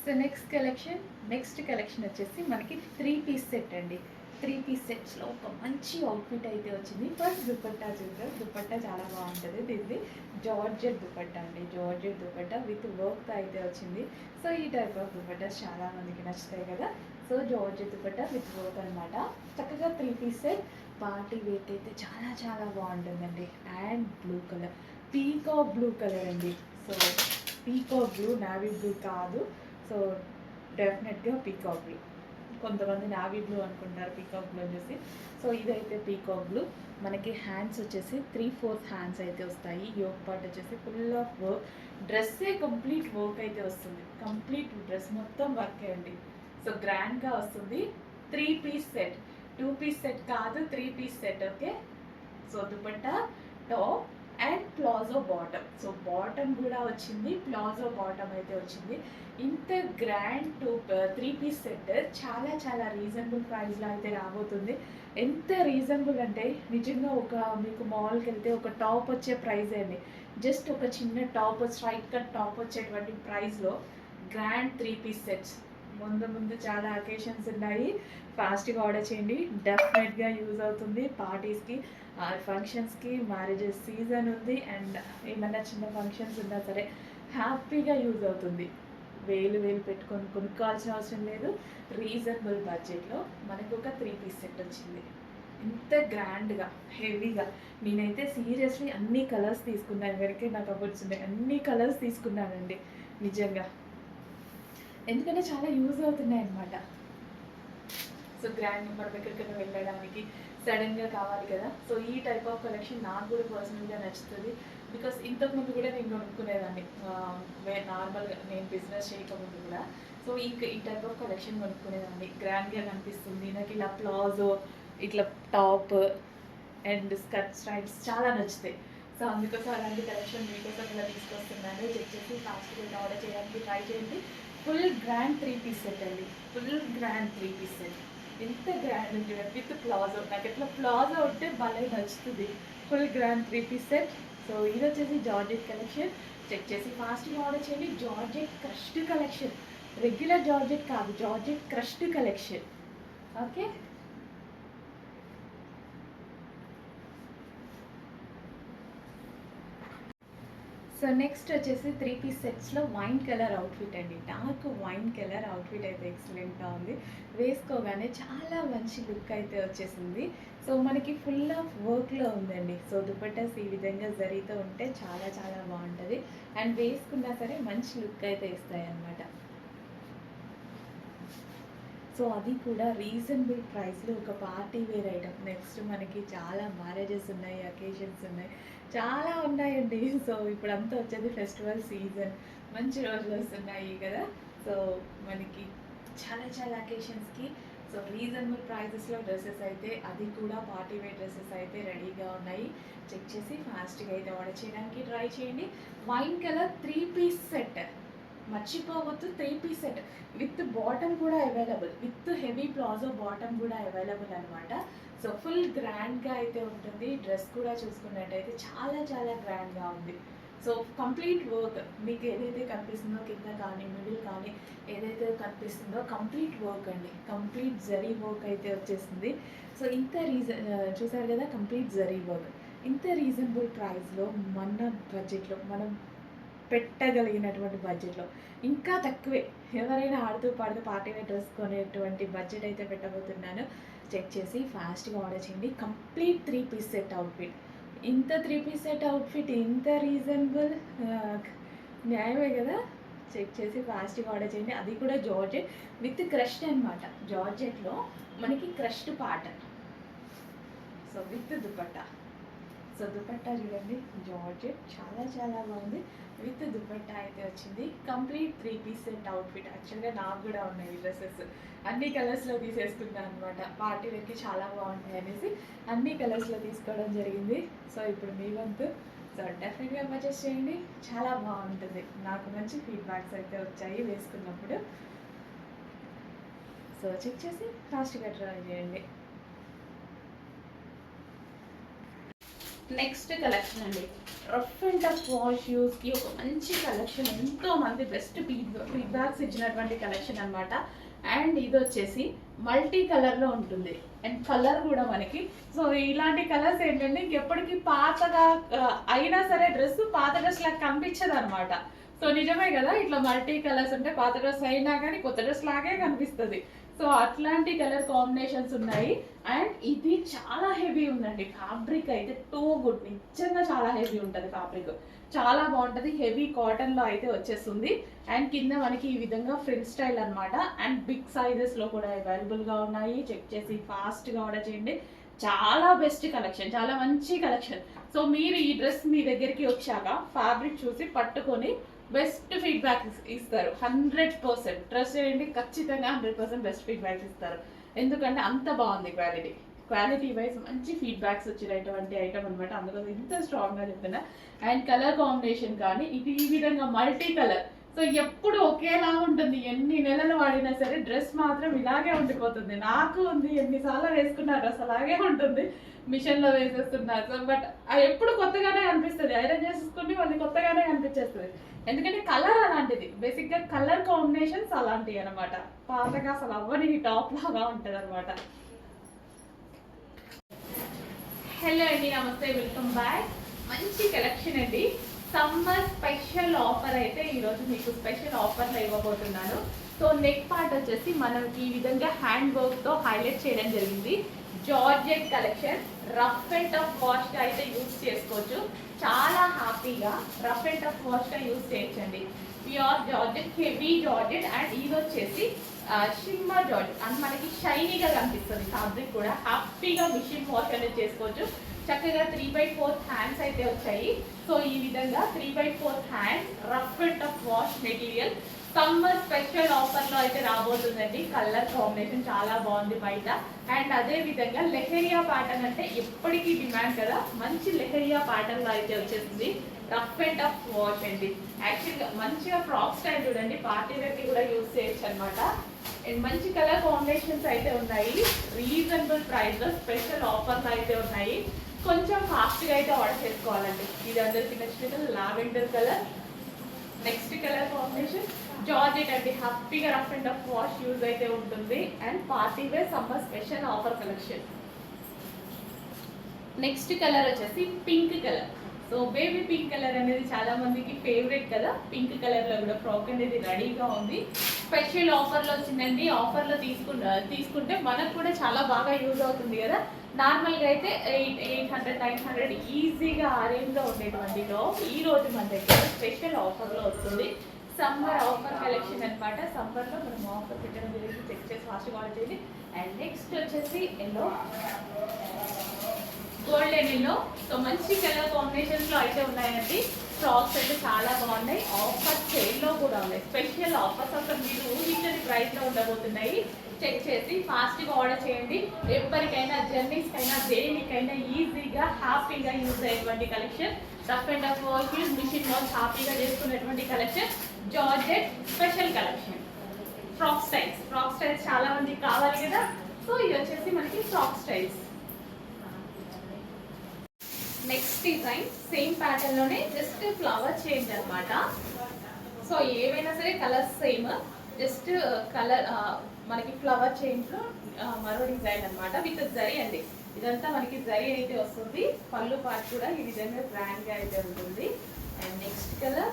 సో నెక్స్ట్ కలెక్షన్ వచ్చేసి మనకి 3 పీస్ సెట్ అండి. 3 పీస్ సెట్స్లో ఒక మంచి అవుట్ఫిట్ అయితే వచ్చింది. ఫస్ట్ దుపట్టా చూద్దాం. దుపట్టా చాలా బాగుంటుంది. దీన్ని జార్జెట్ దుపట్టా అండి. జార్జెట్ దుపట్టా విత్ వర్క్తో అయితే వచ్చింది. సో ఈ టైప్ ఆఫ్ దుపట్టాస్ చాలా మందికి నచ్చుతాయి కదా. So georgette dupatta with work అనమాట. చక్కగా 3 పీస్ సెట్. పార్టీ వేర్ అయితే చాలా చాలా బాగుంటుందండి. And blue colour, peacock blue colour అండి. So peacock blue, navy blue కాదు. సో డెఫినెట్గా పీకాక్ బ్లూ. కొంతమంది నావీ బ్లూ అనుకుంటారు పీకాక్ బ్లూ చూసి. సో ఇదైతే పీకాక్ బ్లూ. మనకి హ్యాండ్స్ వచ్చేసి 3/4 హ్యాండ్స్ అయితే వస్తాయి. యోక్ పార్ట్ వచ్చేసి ఫుల్ ఆఫ్ వర్క్. డ్రెస్సే కంప్లీట్ వర్క్ అయితే వస్తుంది. కంప్లీట్ డ్రెస్ మొత్తం వర్క్ అండి. సో గ్రాండ్గా వస్తుంది. 3 పీస్ సెట్, 2 పీస్ సెట్ కాదు, 3 piece set. Okay. So dupatta, top and palazzo bottom. So bottom కూడా వచ్చింది, ప్లాజో బాటమ్ అయితే వచ్చింది. ఇంత గ్రాండ్ 3 పీస్ సెట్ చాలా చాలా రీజనబుల్ ప్రైస్లో అయితే రాబోతుంది. ఎంత రీజనబుల్ అంటే నిజంగా ఒక మీకు మాల్కి వెళ్తే ఒక టాప్ వచ్చే ప్రైస్ అండి. జస్ట్ ఒక చిన్న టాప్, స్ట్రైట్ కట్ టాప్ వచ్చేటువంటి ప్రైస్లో గ్రాండ్ 3 పీస్ సెట్స్. ముందు చాలా అకేషన్స్ ఉన్నాయి. ఫాస్ట్గా ఆర్డర్ చేయండి, డెఫినెట్గా యూజ్ అవుతుంది. పార్టీస్కి, ఫంక్షన్స్కి, మ్యారేజెస్ సీజన్ ఉంది. అండ్ ఏమైనా చిన్న ఫంక్షన్స్ ఉన్నా సరే హ్యాపీగా యూజ్ అవుతుంది. వేలు పెట్టుకొని కొనుక్కోవాల్సిన అవసరం లేదు. రీజనబుల్ బడ్జెట్లో మనకు ఒక 3 పీస్ సెట్ వచ్చింది. ఇంత గ్రాండ్గా, హెవీగా. నేనైతే సీరియస్లీ అన్ని కలర్స్ తీసుకున్నాను. వరకే నాకు అవ్వచ్చు, అన్ని కలర్స్ తీసుకున్నానండి నిజంగా. ఎందుకంటే చాలా యూజ్ అవుతున్నాయి అన్నమాట. సో గ్రాండ్ మనం ఎక్కడికైనా వెళ్ళడానికి సడన్గా కావాలి కదా. సో ఈ టైప్ ఆఫ్ కలెక్షన్ నాకు కూడా పర్సనల్గా నచ్చుతుంది. బికాస్ ఇంతకుముందు కూడా నేను కొనుక్కునేదాన్ని, నార్మల్గా నేను బిజినెస్ చేయకముందు కూడా. సో ఈ టైప్ ఆఫ్ కలెక్షన్ కొనుక్కునేదాన్ని. గ్రాండ్గా కనిపిస్తుంది నాకు. ఇలా ప్లాజో, ఇట్లా టాప్ అండ్ స్కర్ట్ స్ట్రైప్స్ చాలా నచ్చుతాయి. సో అందుకోసం అలాంటి కలెక్షన్ మీకోసం ఇలా తీసుకొస్తున్నాను. చెక్ చేసి ఫాస్ట్గా ఆర్డర్ చేయడానికి ట్రై చేయండి. ఫుల్ గ్రాండ్ 3 పీస్ సెట్ అండి. Full grand 3 piece set. ఎంత గ్రాండ్ ఉంది విత్ ప్లాజో. నాకు ఎట్లా ప్లాజో ఉంటే భలే నచ్చుతుంది. Full grand 3 piece set. So ఇది వచ్చేసి జార్జెట్ కలెక్షన్. చెక్ చేసి ఫాస్ట్గా ఆర్డర్ చేయండి. Georgette crushed collection, regular georgette కాదు, georgette crushed collection. Okay. So next వచ్చేసి 3 పీస్ సెట్స్లో వైన్ కలర్ అవుట్ఫిట్ అండి. డార్క్ వైన్ కలర్ అవుట్ఫిట్ అయితే ఎక్సలెంట్గా ఉంది. వేసుకోగానే చాలా మంచి లుక్ అయితే వచ్చేసింది. సో మనకి ఫుల్ ఆఫ్ వర్క్లో ఉందండి. సో దుపట్టాస్ ఈ విధంగా జరీతో ఉంటే చాలా చాలా బాగుంటుంది. అండ్ వేసుకున్నా సరే మంచి లుక్ అయితే ఇస్తాయి అన్నమాట. సో అది కూడా రీజనబుల్ ప్రైస్లో ఒక పార్టీ వేర్ ఐటమ్. నెక్స్ట్ మనకి చాలా మ్యారేజెస్ ఉన్నాయి, అకేషన్స్ ఉన్నాయి, చాలా ఉన్నాయండి. సో ఇప్పుడు అంతా వచ్చేది ఫెస్టివల్ సీజన్, మంచి రోజులు వస్తున్నాయి కదా. సో మనకి చాలా చాలా అకేషన్స్కి సో రీజనబుల్ ప్రైజెస్లో డ్రెస్సెస్ అయితే, అది కూడా పార్టీ వేర్ డ్రెస్సెస్ అయితే రెడీగా ఉన్నాయి. చెక్ చేసి ఫాస్ట్గా అయితే ఆర్డర్ చేయడానికి ట్రై చేయండి. వైన్ కలర్ 3 పీస్ సెట్ మర్చిపోవద్దు. 3 పీస్ సెట్ విత్ బాటమ్ కూడా available, with heavy palazzo bottom కూడా అవైలబుల్ అనమాట. సో ఫుల్ గ్రాండ్గా అయితే ఉంటుంది. డ్రెస్ కూడా చూసుకున్నట్టయితే చాలా చాలా గ్రాండ్గా ఉంది. సో కంప్లీట్ వర్క్ మీకు ఏదైతే కనిపిస్తుందో కింద కానీ మిడిల్ కానీ ఏదైతే కనిపిస్తుందో కంప్లీట్ వర్క్ అండి. కంప్లీట్ జరీ వర్క్ అయితే వచ్చేసింది. సో ఇంత చూసారు కదా, కంప్లీట్ జరీ వర్క్. ఇంత రీజనబుల్ ప్రైస్లో మన బడ్జెట్లో మనం పెట్టగలిగినటువంటి బడ్జెట్లో, ఇంకా తక్కువే ఎవరైనా ఆడుతూ పాడుతూ పార్టీ వేర్ డ్రెస్ కొనేటువంటి బడ్జెట్ అయితే పెట్టబోతున్నాను. చెక్ చేసి ఫాస్ట్గా ఆర్డర్ చేయండి. Complete 3 piece set outfit. ఇంత 3 పీస్ సెట్ అవుట్ఫిట్ ఇంత రీజనబుల్, న్యాయమే కదా. చెక్ చేసి ఫాస్ట్గా ఆర్డర్ చేయండి. అది కూడా జార్జెట్ విత్ క్రష్డ్ అనమాట. జార్జెట్లో మనకి crushed pattern. So with dupatta. So dupatta చూడండి, జార్జెట్ చాలా చాలా బాగుంది. విత్ దుపట్టా అయితే వచ్చింది. Complete 3 piece set outfit. యాక్చువల్గా నాకు కూడా ఉన్నాయి డ్రెస్సెస్, అన్ని కలర్స్లో తీసేసుకున్నాను అనమాట. పార్టీ వేర్కి చాలా బాగుంటాయి అనేసి అన్ని కలర్స్లో తీసుకోవడం జరిగింది. సో ఇప్పుడు మీ వంతు. సో సో డెఫినెట్గా పర్చేస్ చేయండి, చాలా బాగుంటుంది. నాకు మంచి ఫీడ్బ్యాక్స్ అయితే వచ్చాయి వేసుకున్నప్పుడు. సో చెక్ చేసి ఫాస్ట్గా ట్రై చేయండి. నెక్స్ట్ కలెక్షన్ అండి, రఫ్ అండ్ టఫ్ వాష్ యూస్కి ఒక మంచి కలెక్షన్. ఎంతో మంది బెస్ట్ ఫీడ్బ్యాక్స్ ఇచ్చినటువంటి కలెక్షన్ అనమాట. అండ్ ఇది వచ్చేసి మల్టీ కలర్లో ఉంటుంది, అండ్ కలర్ కూడా మనకి. సో ఇలాంటి కలర్స్ ఏంటంటే ఇంకెప్పటికీ పాతగా అయినా సరే డ్రెస్ పాత డ్రెస్ లాగా కనిపించదు అనమాట. సో నిజమే కదా, ఇట్లా మల్టీ కలర్స్ ఉంటే పాత డ్రెస్ అయినా కానీ కొత్త డ్రెస్ లాగే కనిపిస్తుంది. సో అట్లాంటి కలర్ కాంబినేషన్స్ ఉన్నాయి. అండ్ ఇది చాలా హెవీ ఉందండి, ఫ్యాబ్రిక్ అయితే టూ గుడ్, నిజంగా చాలా హెవీ ఉంటుంది ఫ్యాబ్రిక్, చాలా బాగుంటుంది. హెవీ కాటన్లో అయితే వచ్చేస్తుంది. అండ్ కింద మనకి ఈ విధంగా ఫ్రిల్ స్టైల్ అనమాట. అండ్ బిగ్ సైజెస్లో కూడా అవైలబుల్గా ఉన్నాయి. చెక్ చేసి ఫాస్ట్గా ఆర్డర్ చేయండి. చాలా బెస్ట్ కలెక్షన్, చాలా మంచి కలెక్షన్. సో మీరు ఈ డ్రెస్ మీ దగ్గరికి వచ్చాక ఫ్యాబ్రిక్ చూసి పట్టుకొని బెస్ట్ ఫీడ్బ్యాక్ ఇస్తారు. 100% ట్రస్ట్ చేయండి, ఖచ్చితంగా 100% బెస్ట్ ఫీడ్బ్యాక్ ఇస్తారు. ఎందుకంటే అంత బాగుంది క్వాలిటీ వైజ్ మంచి ఫీడ్బ్యాక్స్ వచ్చినటువంటి ఐటమ్ అనమాట. అందులో ఇంత స్ట్రాంగ్గా చెప్తున్నా. అండ్ కలర్ కాంబినేషన్ కానీ ఇది ఈ విధంగా మల్టీ కలర్. సో ఎప్పుడు ఒకేలా ఉంటుంది, ఎన్ని నెలలు వాడినా సరే డ్రెస్ మాత్రం ఇలాగే ఉండిపోతుంది. నాకు ఉంది, ఎన్నిసార్లు వేసుకున్న డ్రెస్ అలాగే ఉంటుంది, మిషన్లో వేసేస్తున్నారు. సో బట్ ఎప్పుడు కొత్తగానే అనిపిస్తుంది, ఐరన్ చేసుకుని మళ్ళీ కొత్తగానే అనిపించేస్తుంది. ఎందుకంటే కలర్ అలాంటిది, బేసిక్గా కలర్ కాంబినేషన్స్ అలాంటివి అనమాట. పాతగా అసలు అవ్వని టాప్ లాగా ఉంటుంది అనమాట. హలో అండి, నమస్తే, వెల్కమ్ బ్యాక్. మంచి కలెక్షన్ అండి. సమ్మర్ స్పెషల్ ఆఫర్ అయితే ఈరోజు మీకు స్పెషల్ ఆఫర్లో ఇవ్వబోతున్నాను. సో నెక్ పార్ట్ వచ్చేసి మనకి ఈ విధంగా హ్యాండ్ వర్క్తో హైలైట్ చేయడం జరిగింది. Georgette collection, rough and tough వాష్గా అయితే యూజ్ చేసుకోవచ్చు. చాలా హ్యాపీగా రఫ్ అండ్ టఫ్ వాష్గా యూజ్ చేయొచ్చండి. Pure georgette, heavy georgette. And ఇది వచ్చేసి షిమ్మర్ జార్జెట్, అండ్ మనకి షైనీగా కనిపిస్తుంది ఫ్యాబ్రిక్ కూడా. హ్యాపీగా మిషన్ వాష్ అనేది చేసుకోవచ్చు. చక్కగా 3/4 హ్యాండ్స్ అయితే వచ్చాయి. సో ఈ విధంగా 3/4 hands, rough and tough wash material. Summer special ఆఫర్లో అయితే రాబోతుందండి. కలర్ కాంబినేషన్ చాలా బాగుంది బయట. అండ్ అదే విధంగా లెహరియా ప్యాటర్న్ అంటే ఎప్పటికీ డిమాండ్ కదా, మంచి లెహరియా ప్యాటర్న్లో అయితే వచ్చేసింది. రఫ్ అండ్ టఫ్ వాష్ అండి. యాక్చువల్గా మంచిగా ఫ్రాక్ స్టైల్ చూడండి, పార్టీ వేర్కి కూడా యూజ్ చేయొచ్చు అనమాట. అండ్ మంచి కలర్ కాంబినేషన్స్ అయితే ఉన్నాయి. రీజనబుల్ ప్రైస్లో స్పెషల్ ఆఫర్లు అయితే ఉన్నాయి. కొంచెం ఫాస్ట్గా అయితే ఆర్డర్ చేసుకోవాలండి. ఇది అందరికీ నచ్చిన lavender colour. Next colour combination georgette అండి. హ్యాపీగా rough and tough wash use అయితే ఉంటుంది. And party wear summer special offer collection. Next colour వచ్చేసి pink colour. So baby pink colour అనేది చాలా మందికి ఫేవరెట్ కదా. పింక్ కలర్లో కూడా ఫ్రాక్ అనేది రెడీగా ఉంది. స్పెషల్ ఆఫర్లో వచ్చిందండి. ఆఫర్లో తీసుకుంటే మనకు కూడా చాలా బాగా యూజ్ అవుతుంది కదా. నార్మల్గా అయితే 800, 900 ఈజీగా ఆ రేంజ్లో ఉండేటువంటి టాప్ ఈ రోజు మన దగ్గర స్పెషల్ ఆఫర్లో వస్తుంది. సమ్మర్ ఆఫర్ కలెక్షన్ అనమాట. సమ్మర్లో మనం ఆఫర్ పెట్టడం జరిగింది. చెక్ చేసి ఫాస్ట్గా ఆర్డర్ చేయండి. అండ్ నెక్స్ట్ వచ్చేసి ఎల్లో, గోల్డెన్ ఎల్లో. సో మంచి కలర్ కాంబినేషన్స్లో అయితే ఉన్నాయండి. ఫ్రాక్స్ అయితే చాలా బాగున్నాయి. ఆఫర్ సేల్లో కూడా ఉన్నాయి. స్పెషల్ ఆఫర్స్ అసలు మీరు ఊహించని ప్రైస్లో ఉండబోతున్నాయి. చెక్ చేసి ఫాస్ట్గా ఆర్డర్ చేయండి. ఎవరికైనా జర్నీస్కైనా దేనికైనా ఈజీగా హ్యాపీగా యూజ్ అయ్యేటువంటి collection. Rough and tough wash, machine wash హ్యాపీగా చేసుకునేటువంటి collection. Georgette special collection. Frock styles చాలా మందికి కావాలి కదా. సో ఇది వచ్చేసి మనకి frock styles. Next design same ప్యాటర్న్లోనే జస్ట్ ఫ్లవర్ చేంజ్ అనమాట. సో ఏవైనా సరే కలర్స్ సేమ్, జస్ట్ కలర్ మనకి ఫ్లవర్ చేంజ్లో మరో డిజైన్ అనమాట. విత్ జరీ అండి. ఇదంతా మనకి జరీ అయితే వస్తుంది. పళ్ళు పార్ట్ కూడా ఈ విధంగా గ్రాండ్గా అయితే ఉంటుంది. And next colour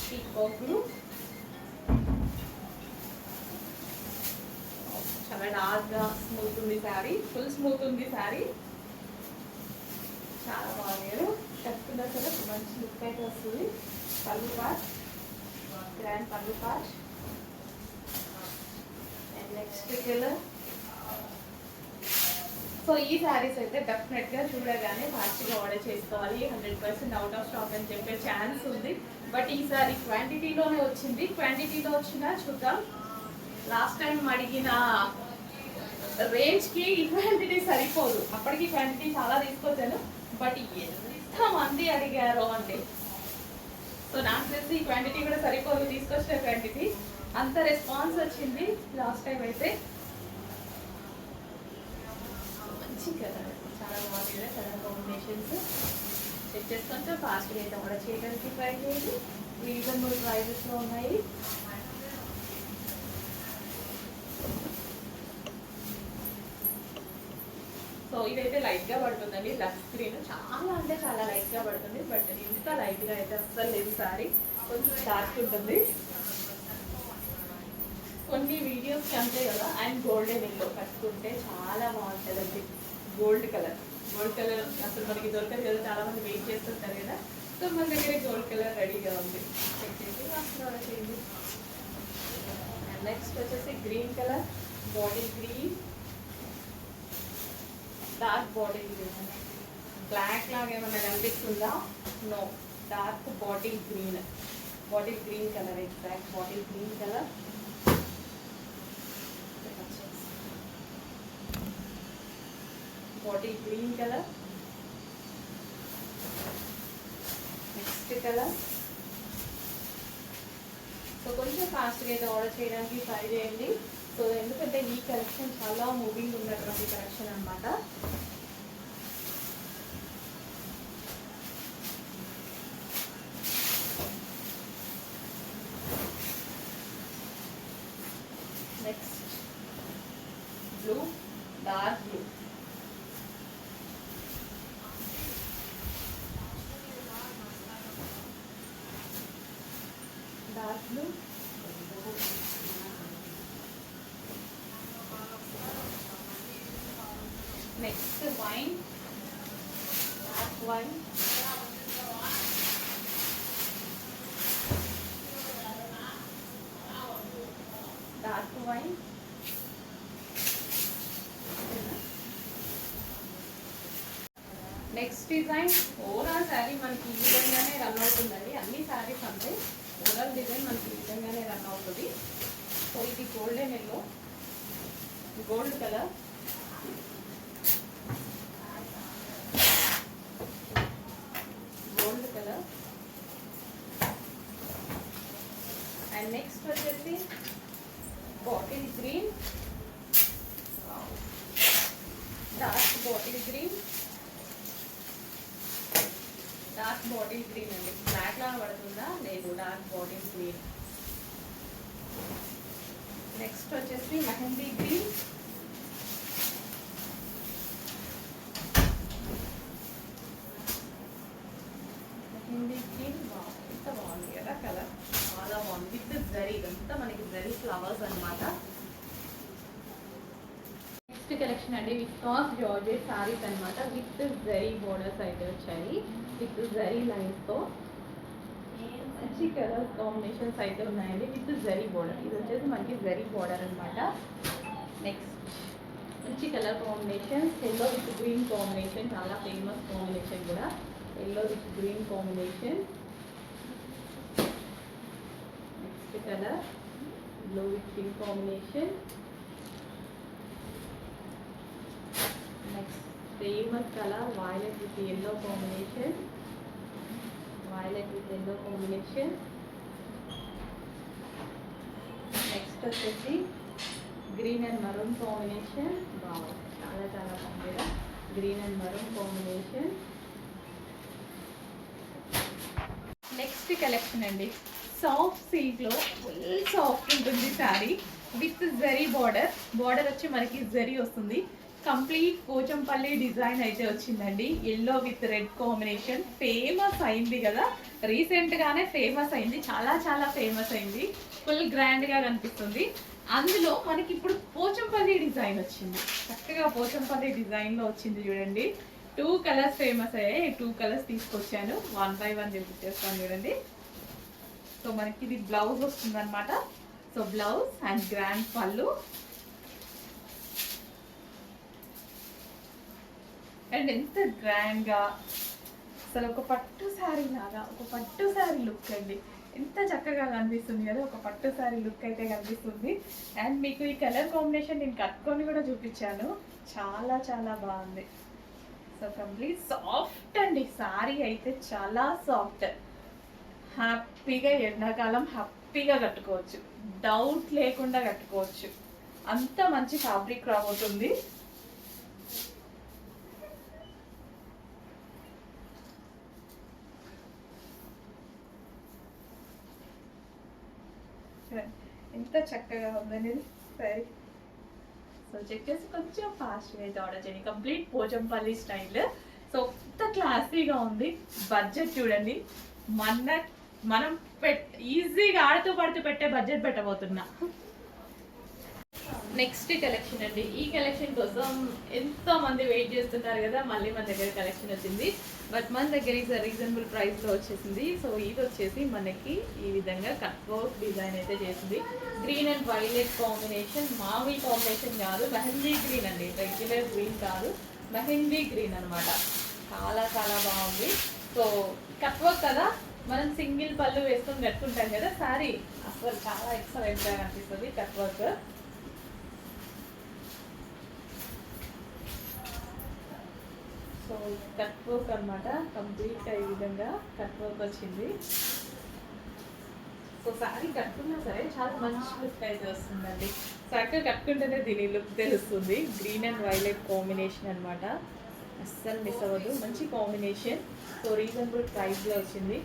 peacock blue. చాలా డార్క్గా స్మూత్ ఉంది శారీ, ఫుల్ స్మూత్ ఉంది శారీ. చాలా బాగున్నారు. కట్టుకున్నా సరే మంచి లుక్ అయితే వస్తుంది. పళ్ళు పార్ట్, గ్రాండ్ పళ్ళు part. And next colour. So ఈ శారీస్ అయితే డెఫినెట్గా చూడగానే ఫాస్ట్గా ఆర్డర్ చేసుకోవాలి. 100% అవుట్ ఆఫ్ స్టాక్ అని చెప్పే ఛాన్స్ ఉంది. బట్ ఈసారి క్వాంటిటీలోనే వచ్చింది. క్వాంటిటీలో వచ్చినా చూద్దాం. లాస్ట్ టైం అడిగిన రేంజ్కి ఈ క్వాంటిటీ సరిపోదు. అప్పటికి క్వాంటిటీ చాలా తీసుకొచ్చాను. బట్ ఎంతమంది అడిగారో అండి. సో నాకు తెలిసి ఈ క్వాంటిటీ కూడా సరిపోదు, తీసుకొచ్చిన క్వాంటిటీ అంత రెస్పాన్స్ వచ్చింది లాస్ట్ టైం అయితే. మంచి కలర్, చాలా బాగుంది కదా కలర్ కాంబినేషన్స్. చెక్ చేసుకుంటే ఫాస్ట్గా అయితే కూడా చేయడానికి ట్రై చేయండి. రీజనబుల్ ప్రైజెస్లో ఉన్నాయి. సో ఇదైతే లైట్గా పడుతుందండి, లక్స్ గ్రీన్. చాలా అంటే చాలా లైట్గా పడుతుంది, బట్ ఇంత లైట్గా అయితే అస్సలు లేదు. సారీ కొంచెం డార్క్ ఉంటుంది కొన్ని వీడియోస్ అంతే కదా. అండ్ గోల్డెన్ ఎల్లో కట్టుకుంటే చాలా బాగుంటుందండి. గోల్డ్ కలర్ అసలు మనకి దొరకదు కదా, చాలా మంది వెయిట్ చేస్తుంటారు కదా. సో మన దగ్గర గోల్డ్ కలర్ రెడీగా ఉంది, చెక్ చేసి ఆర్డర్ చేయండి. అండ్ నెక్స్ట్ వచ్చేసి green colour, body green, dark body green. Black లాగా ఏమన్నా కనిపిస్తుందా? No, dark body green colour, exact body green colour. Body green colour. Next colour. So కొంచెం ఫాస్ట్గా అయితే ఆర్డర్ చేయడానికి ట్రై చేయండి. సో ఎందుకంటే ఈ కలెక్షన్ చాలా మూవింగ్ ఉన్నటువంటి కలెక్షన్ అన్నమాట. Next blue, dark blue. Dark blue. Next wine, dark wine. Dark wine. Next design. Overall sari మనకి ఈ విధంగానే రన్ అవుతుందండి. అన్ని శారీస్ అంతే, ఓవరాల్ డిజైన్ మనకి ఈ విధంగానే రన్ అవుతుంది. సో ఇది golden yellow, gold colour. Gold colour. And next వచ్చేసి bottle green, dark bottle green. Dark bottle green అండి, బ్లాక్ లాగా పడుతుందా? లేదు, డార్క్ బాటిల్ గ్రీన్. నెక్స్ట్ వచ్చేసి మెహందీ గ్రీన్. మెహందీ గ్రీన్. ఎంత బాగుంది కదా కలర్, చాలా బాగుంది. విత్ జరీ, ఇదంతా మనకి జరీ ఫ్లవర్స్ అన్నమాట. నెక్స్ట్ కలెక్షన్ అండి వికాస్ జార్జెట్ సారీస్ అనమాట. విత్ జరీ బోర్డర్స్ అయితే వచ్చాయి, విత్ జరీ లైన్స్తో మంచి కలర్ కాంబినేషన్స్ అయితే ఉన్నాయండి. విత్ జరీ బోర్డర్, ఇది వచ్చేసి మనకి జరీ బోర్డర్ అనమాట. నెక్స్ట్ మంచి colour combinations, yellow with green combination, చాలా ఫేమస్ కాంబినేషన్ కూడా, yellow with green combination. Next colour blue with pink combination. Next famous colour violet with yellow combination, violet with yellow combination. Next వచ్చేసి green and maroon combination. బాగుంది, చాలా చాలా బాగుంది కదా, green and maroon combination. Next collection అండి soft సిల్క్లో, full soft ఉంటుంది sari with zari border. Border వచ్చి మనకి జరీ వస్తుంది. కంప్లీట్ పోచంపల్లి డిజైన్ అయితే వచ్చిందండి. Yellow with red combination. Famous అయింది కదా, రీసెంట్గానే ఫేమస్ అయింది, చాలా చాలా ఫేమస్ అయింది. ఫుల్ గ్రాండ్గా కనిపిస్తుంది. అందులో మనకి ఇప్పుడు పోచంపల్లి డిజైన్ వచ్చింది, చక్కగా పోచంపల్లి డిజైన్లో వచ్చింది చూడండి. 2 కలర్స్ ఫేమస్ అయ్యాయి, 2 కలర్స్ తీసుకొచ్చాను. 1 by 1 చూపించేస్తాను చూడండి. సో మనకి ఇది బ్లౌజ్ వస్తుంది అనమాట. సో బ్లౌజ్ అండ్ గ్రాండ్ పళ్ళు. అండ్ ఎంత గ్రాండ్గా, అసలు ఒక పట్టు శారీ లాగా, ఒక పట్టు శారీ లుక్ అండి. ఎంత చక్కగా కనిపిస్తుంది కదా, ఒక పట్టు శారీ లుక్ అయితే కనిపిస్తుంది. అండ్ మీకు ఈ కలర్ కాంబినేషన్ నేను కట్టుకొని కూడా చూపించాను, చాలా చాలా బాగుంది. సో కంప్లీట్ సాఫ్ట్ అండి, సారీ అయితే చాలా సాఫ్ట్. హ్యాపీగా ఎండాకాలం హ్యాపీగా కట్టుకోవచ్చు, డౌట్ లేకుండా కట్టుకోవచ్చు, అంత మంచి ఫ్యాబ్రిక్ రాబోతుంది. ఎంత చక్కగా ఉందనేది సరే. సో చెక్ చేసి కొంచెం ఫాస్ట్గా అయితే ఆర్డర్ చేయండి. Complete Pochampally style. సో ఎంత క్లాసీగా ఉంది. బడ్జెట్ చూడండి, మనం ఈజీగా ఆడుతూ పడుతూ పెట్టే బడ్జెట్ పెట్టబోతున్నా. నెక్స్ట్ కలెక్షన్ అండి. ఈ కలెక్షన్ కోసం ఎంతో మంది వెయిట్ చేస్తున్నారు కదా, మళ్ళీ మన దగ్గర కలెక్షన్ వచ్చింది. బట్ మన దగ్గర ఇది రీజనబుల్ ప్రైస్లో వచ్చేసింది. సో ఇది వచ్చేసి మనకి ఈ విధంగా కట్ వర్క్ డిజైన్ అయితే చేసింది. గ్రీన్ అండ్ వైలెట్ కాంబినేషన్, మావి కాంబినేషన్ కాదు, మెహందీ గ్రీన్ అండి, రెగ్యులర్ గ్రీన్ కాదు, మెహందీ గ్రీన్ అనమాట. చాలా చాలా బాగుంది. సో కట్ వర్క్ కదా, మనం సింగిల్ పళ్ళు వేసుకొని కట్టుకుంటాం కదా సారీ, అసలు చాలా ఎక్సలెంట్గా అనిపిస్తుంది cut work. So cut work అనమాట, కంప్లీట్గా ఈ విధంగా కట్ వర్క్ వచ్చింది. సో సారీ కట్టుకున్నా సరే చాలా మంచి లుక్ అయితే వస్తుందండి. చక్కగా కట్టుకుంటేనే దీని లుక్ తెలుస్తుంది. గ్రీన్ అండ్ వైలెట్ కాంబినేషన్ అనమాట, అస్సలు మిస్ అవ్వదు, మంచి కాంబినేషన్. సో రీజనబుల్ ప్రైస్లో వచ్చింది.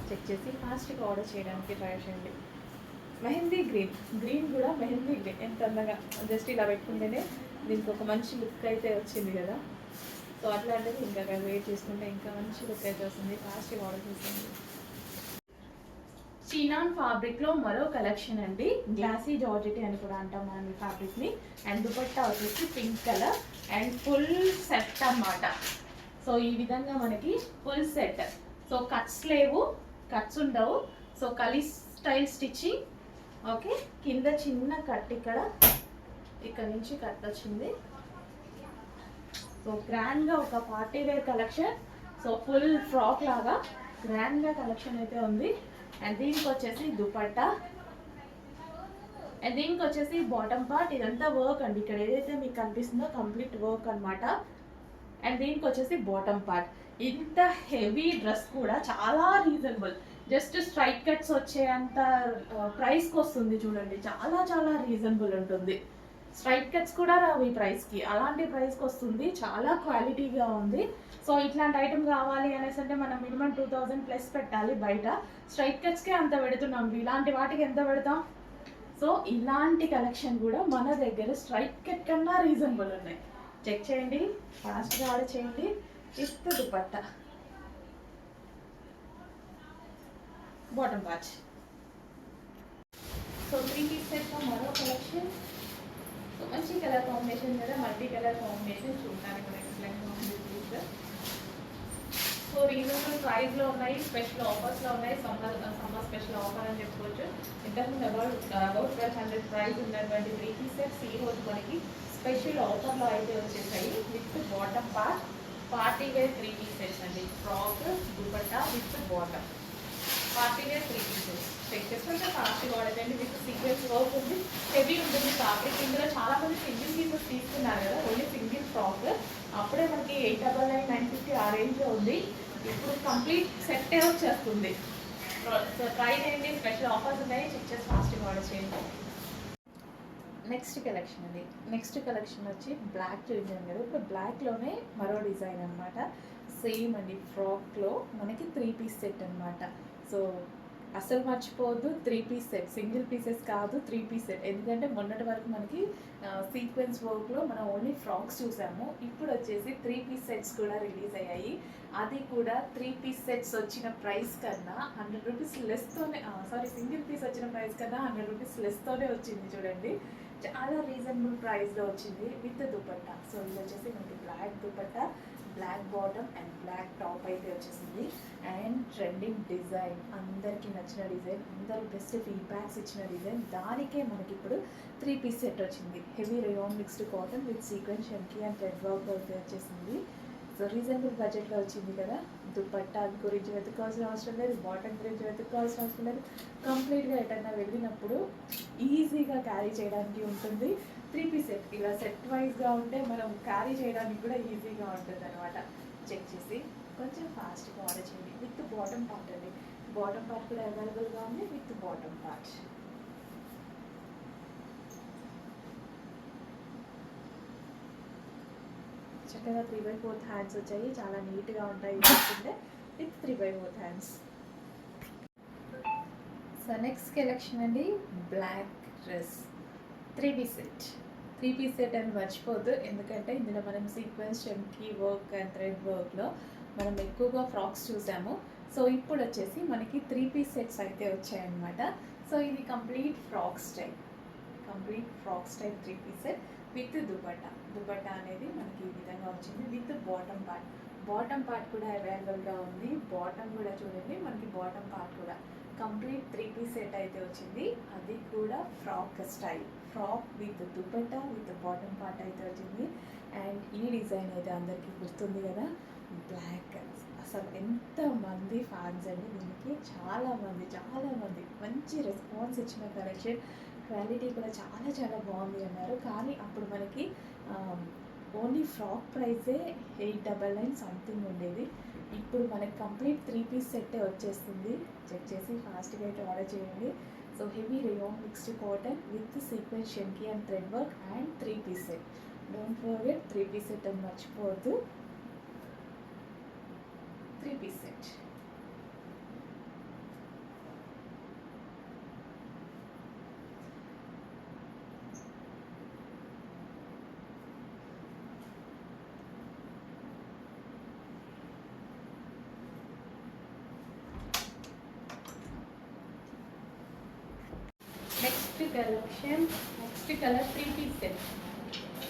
చెక్ చేసి ఫాస్ట్గా ఆర్డర్ చేయడానికి ట్రై చేయండి. మెహందీ గ్రీన్, గ్రీన్ కూడా మెహందీ గ్రీన్ ఎంత అందంగా, జస్ట్ ఇలా పెట్టుకుంటేనే దీనికి ఒక మంచి లుక్ అయితే వచ్చింది కదా. సో అట్లాంటిది ఇంకా వెయిట్ చేసుకుంటే ఇంకా మంచి లుక్ అయితే వస్తుంది. ఫాస్ట్గా ఆర్డర్ చేసేయండి. చీనాన్ ఫ్యాబ్రిక్లో మరో కలెక్షన్ అండి. గ్లాసీ జార్జెట్ అని కూడా అంటాం మనం ఈ ఫ్యాబ్రిక్ని. అండ్ దుపట్టా వచ్చేసి pink colour and full set అన్నమాట. సో ఈ విధంగా మనకి ఫుల్ సెట్. సో కట్స్ లేవు, కట్స్ ఉండవు. So kali style stitching. Okay, కింద చిన్న కట్ ఇక్కడ నుంచి కట్ వచ్చింది. సో గ్రాండ్గా ఒక party wear collection. So full frock లాగా గ్రాండ్గా కలెక్షన్ అయితే ఉంది. అండ్ దీనికి వచ్చేసి దుపట్టా, అండ్ దీనికి వచ్చేసి బాటమ్ పార్ట్. ఇదంతా వర్క్ అండి, ఇక్కడ ఏదైతే మీకు కనిపిస్తుందో కంప్లీట్ వర్క్ అనమాట. అండ్ దీనికి వచ్చేసి బాటమ్ పార్ట్. ఇంత హెవీ డ్రెస్ కూడా చాలా రీజనబుల్, జస్ట్ స్ట్రైట్ కట్స్ వచ్చేంత ప్రైస్కి వస్తుంది చూడండి. చాలా చాలా రీజనబుల్ ఉంటుంది. స్ట్రైట్ కట్స్ కూడా రావు ఈ ప్రైస్కి, అలాంటి ప్రైస్కి వస్తుంది. చాలా క్వాలిటీగా ఉంది. సో ఇట్లాంటి ఐటమ్ కావాలి అనేసి అంటే మనం మినిమం 2000 ప్లస్ పెట్టాలి బయట. స్ట్రైట్ కట్స్కే అంత పెడుతున్నాం, ఇలాంటి వాటికి ఎంత పెడతాం? సో ఇలాంటి కలెక్షన్ కూడా మన దగ్గర స్ట్రైట్ కట్ కన్నా రీజనబుల్ ఉన్నాయి. చెక్ చేయండి, ఫాస్ట్గా ఆర్డర్ చేయండి. With dupatta, bottom watch. So 3 piece సెట్తో మరో కలెక్షన్. సో మంచి కలర్ కాంబినేషన్ కదా, మల్టీ కలర్ కాంబినేషన్, చూడడానికి కూడా ఎక్సలెంట్గా ఉంది. సో రీజనబుల్ ప్రైస్లో ఉన్నాయి, స్పెషల్ ఆఫర్స్లో ఉన్నాయి. సమ్మర్ స్పెషల్ ఆఫర్ అని చెప్పుకోవచ్చు. ఇంతకుముందు అబౌట్ 1200 ప్రైస్ ఉన్నటువంటి 3 పీస్ సెట్స్ ఈ రోజు మనకి స్పెషల్ ఆఫర్లో అయితే వచ్చేసాయి. With bottom part, party wear 3 piece sets అండి. Frock, dupatta with bottom, party wear 3 pieces. Check చేసుకుంటే ఫాస్ట్గా వాడకండి. విత్ సీక్వెన్స్ వర్క్ ఉంది, హెవీ ఉంటుంది ఫ్యాబ్రిక్. ఇందులో చాలా మంది సింగిల్ పీసెస్ తీసుకున్నారు కదా, ఓన్లీ సింగిల్ ఫ్రాక్. అప్పుడే మనకి 899, 950 ఆ రేంజ్లో ఉంది. ఇప్పుడు కంప్లీట్ సెట్టే వచ్చేస్తుంది. సో ట్రై చేయండి, స్పెషల్ ఆఫర్స్ ఉన్నాయి. చెక్ చేసి ఫాస్ట్గా ఆర్డర్ చేయండి. నెక్స్ట్ కలెక్షన్ అండి. నెక్స్ట్ కలెక్షన్ వచ్చి బ్లాక్ చూసాను కదా, ఇప్పుడు బ్లాక్లోనే మరో డిజైన్ అనమాట. సేమ్ అండి, ఫ్రాక్లో మనకి 3 పీస్ సెట్ అనమాట. సో అసలు మర్చిపోవద్దు, 3 పీస్ సెట్, సింగిల్ పీసెస్ కాదు, 3 పీస్ సెట్. ఎందుకంటే మొన్నటి వరకు మనకి సీక్వెన్స్ వర్క్లో మనం ఓన్లీ ఫ్రాక్స్ చూసాము. ఇప్పుడు వచ్చేసి 3 పీస్ సెట్స్ కూడా రిలీజ్ అయ్యాయి. అది కూడా 3 పీస్ సెట్స్ వచ్చిన ప్రైస్ కన్నా 100 రూపీస్ లెస్తోనే, సింగిల్ పీస్ వచ్చిన ప్రైస్ కన్నా 100 రూపీస్ లెస్తోనే వచ్చింది చూడండి. చాలా రీజనబుల్ ప్రైస్లో వచ్చింది విత్ దుపట్టా. సో ఇది వచ్చేసి మనకి black dupatta, black bottom and black top అయితే వచ్చేసింది. అండ్ ట్రెండింగ్ డిజైన్, అందరికీ నచ్చిన డిజైన్, అందరూ బెస్ట్ ఫీడ్బ్యాక్స్ ఇచ్చిన డిజైన్. దానికే మనకి ఇప్పుడు 3 పీస్ సెట్ వచ్చింది. Heavy rayon mixed cotton with sequence షంకీ అండ్ థ్రెడ్ వర్క్ అయితే వచ్చేసింది. సో రీజనబుల్ బడ్జెట్లో వచ్చింది కదా. దుపట్టా గురించి వెతుక్కోవాల్సిన అవసరం లేదు, బాటమ్ గురించి వెతుక్కోవాల్సిన అవసరం లేదు. కంప్లీట్గా ఎటన్నా వెళ్ళినప్పుడు ఈజీగా క్యారీ చేయడానికి ఉంటుంది. పీస్ సెట్ ఇలా సెట్ వైజ్గా ఉంటే మనం క్యారీ చేయడానికి కూడా ఈజీగా ఉంటుంది అనమాట. చెక్ చేసి కొంచెం ఫాస్ట్గా ఆర్డర్ చేయండి. విత్ బాటమ్ పార్ట్ అండి, బాటమ్ పార్ట్ కూడా అవైలబుల్గా ఉంది. విత్ బాటమ్ పార్ట్ చక్కగా 3/4 హ్యాండ్స్ వచ్చాయి, చాలా నీట్గా ఉంటాయి చూస్తుంటే. With 3/4 hands. So next collection అండి, black dress 3 piece set. 3 piece set అని మర్చిపోద్దు, ఎందుకంటే ఇందులో మనం సీక్వెన్స్, చమ్కీ వర్క్ అండ్ థ్రెడ్ వర్క్లో మనం ఎక్కువగా ఫ్రాక్స్ చూసాము. సో ఇప్పుడు వచ్చేసి మనకి 3 పీస్ సెట్స్ అయితే వచ్చాయన్నమాట. సో ఇది complete frock style 3 piece set with dupatta అనేది మనకి ఈ విధంగా వచ్చింది. విత్ బాటమ్ పార్ట్ కూడా అవైలబుల్గా ఉంది. బాటమ్ కూడా చూడండి, మనకి బాటమ్ పార్ట్ కూడా కంప్లీట్ 3 పీస్ సెట్ అయితే వచ్చింది. అది కూడా frock style, frock with dupatta with bottom part అయితే వచ్చింది. అండ్ ఈ డిజైన్ అయితే అందరికీ గుర్తుంది కదా, బ్లాక్. అసలు ఎంతమంది ఫ్యాన్స్ అండి దీనికి, చాలామంది మంచి రెస్పాన్స్ ఇచ్చిన కలెక్షన్. క్వాలిటీ కూడా చాలా బాగుంది అన్నారు. కానీ అప్పుడు మనకి ఓన్లీ ఫ్రాక్ ప్రైజే 899 సంథింగ్ ఉండేది. ఇప్పుడు మనకి కంప్లీట్ 3 పీస్ సెట్టే వచ్చేస్తుంది. చెక్ చేసి ఫాస్ట్గా అయితే ఆర్డర్ చేయండి. So heavy rayon mixed cotton with sequence, షెంకీ and thread work and 3 piece set. Don't forget 3 piece set అని మర్చిపోవద్దు. 3 piece set. Next colour 3 piece set.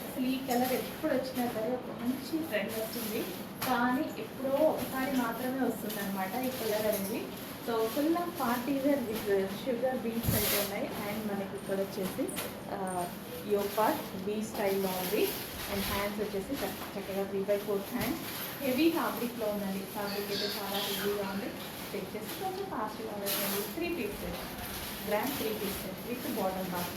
అసలు ఈ కలర్ ఎప్పుడు వచ్చినా సరే ఒక మంచి ట్రెండ్ వస్తుంది, కానీ ఎప్పుడో ఒకసారి మాత్రమే వస్తుంది అనమాట ఈ కలర్ అనేది. So full of party wear with sugar beads అయితే ఉన్నాయి. అండ్ మనకి ఇక్కడ వచ్చేసి యోగ్ పార్ట్ బీ స్టైల్లో ఉంది. అండ్ హ్యాండ్స్ వచ్చేసి చక్కగా 3/4 హ్యాండ్స్. హెవీ ఫ్యాబ్రిక్లో ఉందండి, ఫ్యాబ్రిక్ అయితే చాలా హెవీగా ఉంది. చెక్ చేసి కొంచెం ఫాస్ట్గా ఉందండి. 3 piece set, grand 3 piece set with bottom part.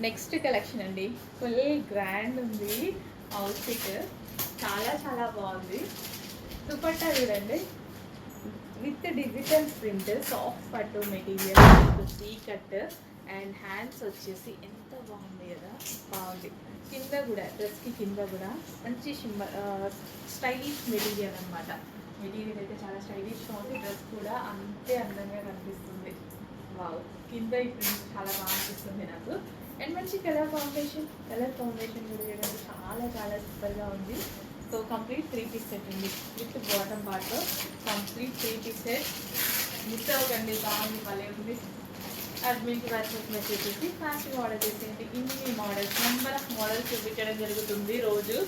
Next collection అండి, ఫుల్ గ్రాండ్ ఉంది అవుట్ఫిట్, చాలా బాగుంది. దుపట్టా చూడండి, విత్ డిజిటల్ ప్రింట్, సాఫ్ట్ పట్టు material, C cut. And hands వచ్చేసి ఎంత బాగుంది కదా, బాగుంది. కింద కూడా డ్రెస్కి కింద కూడా మంచి స్టైలిష్ మెటీరియల్ అనమాట. మెటీరియల్ అయితే చాలా స్టైలిష్గా ఉంది. డ్రెస్ కూడా అంతే అందంగా కనిపిస్తుంది. వావ్, కింద ఈ ప్రింట్ చాలా బాగా అనిపిస్తుంది నాకు. అండ్ మంచి కలర్ కాంబినేషన్ కూడా చూడండి, చాలా సూపర్గా ఉంది. సో కంప్లీట్ 3 పీస్ సెట్ ఉంది with bottom part. Complete 3 piece set. Miss అవ్వకండి, బాగుంది, భలే ఉంది. అడ్మిన్కి వాట్సాప్ మెసేజ్ చేసి ఫాస్ట్గా ఆర్డర్ చేసేయండి. ఇన్ని మోడల్స్, నెంబర్ ఆఫ్ మోడల్స్ చూపించడం జరుగుతుంది రోజు.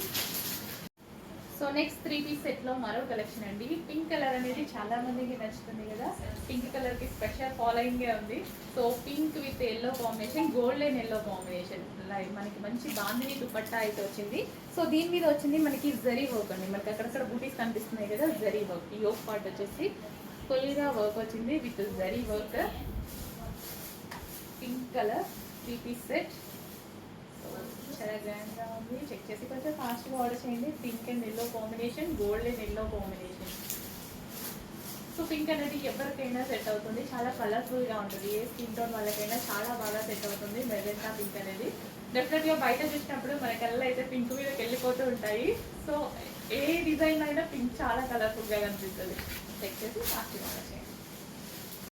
సో నెక్స్ట్ 3 పీస్ సెట్లో మరో కలెక్షన్ అండి. పింక్ కలర్ అనేది చాలా మందికి నచ్చుతుంది కదా, పింక్ కలర్కి స్పెషల్ ఫాలోయింగే ఉంది. So pink with yellow combination, golden yellow combination, మనకి మంచి బాందిని దుపట్టా అయితే వచ్చింది. సో దీని మీద వచ్చింది మనకి జరీ వర్క్ అండి, మనకి అక్కడక్కడ బూటీస్ కనిపిస్తున్నాయి కదా, జరీ వర్క్. ఈ యోక్ పార్ట్ వచ్చేసి ఫుల్గా వర్క్ వచ్చింది with zari work. Pink colour 3 piece set, చాలా గ్రాండ్గా ఉంది. చెక్ చేసి కొంచెం ఫాస్ట్గా ఆర్డర్ చేయండి. Pink and yellow combination, gold and yellow combination. So pink అనేది ఎవరికైనా సెట్ అవుతుంది, చాలా కలర్ఫుల్గా ఉంటుంది. ఏ స్కిన్ టోన్ వాళ్ళకైనా చాలా బాగా సెట్ అవుతుంది మెజెంటా పింక్ అనేది. డెఫినెట్గా బయట చూసినప్పుడు మన కళ్ళు అయితే పింక్ మీదకి వెళ్ళిపోతూ ఉంటాయి. సో ఏ డిజైన్ అయినా పింక్ చాలా కలర్ఫుల్గా కనిపిస్తుంది. చెక్ చేసి ఫాస్ట్గా ఆర్డర్ చేయండి.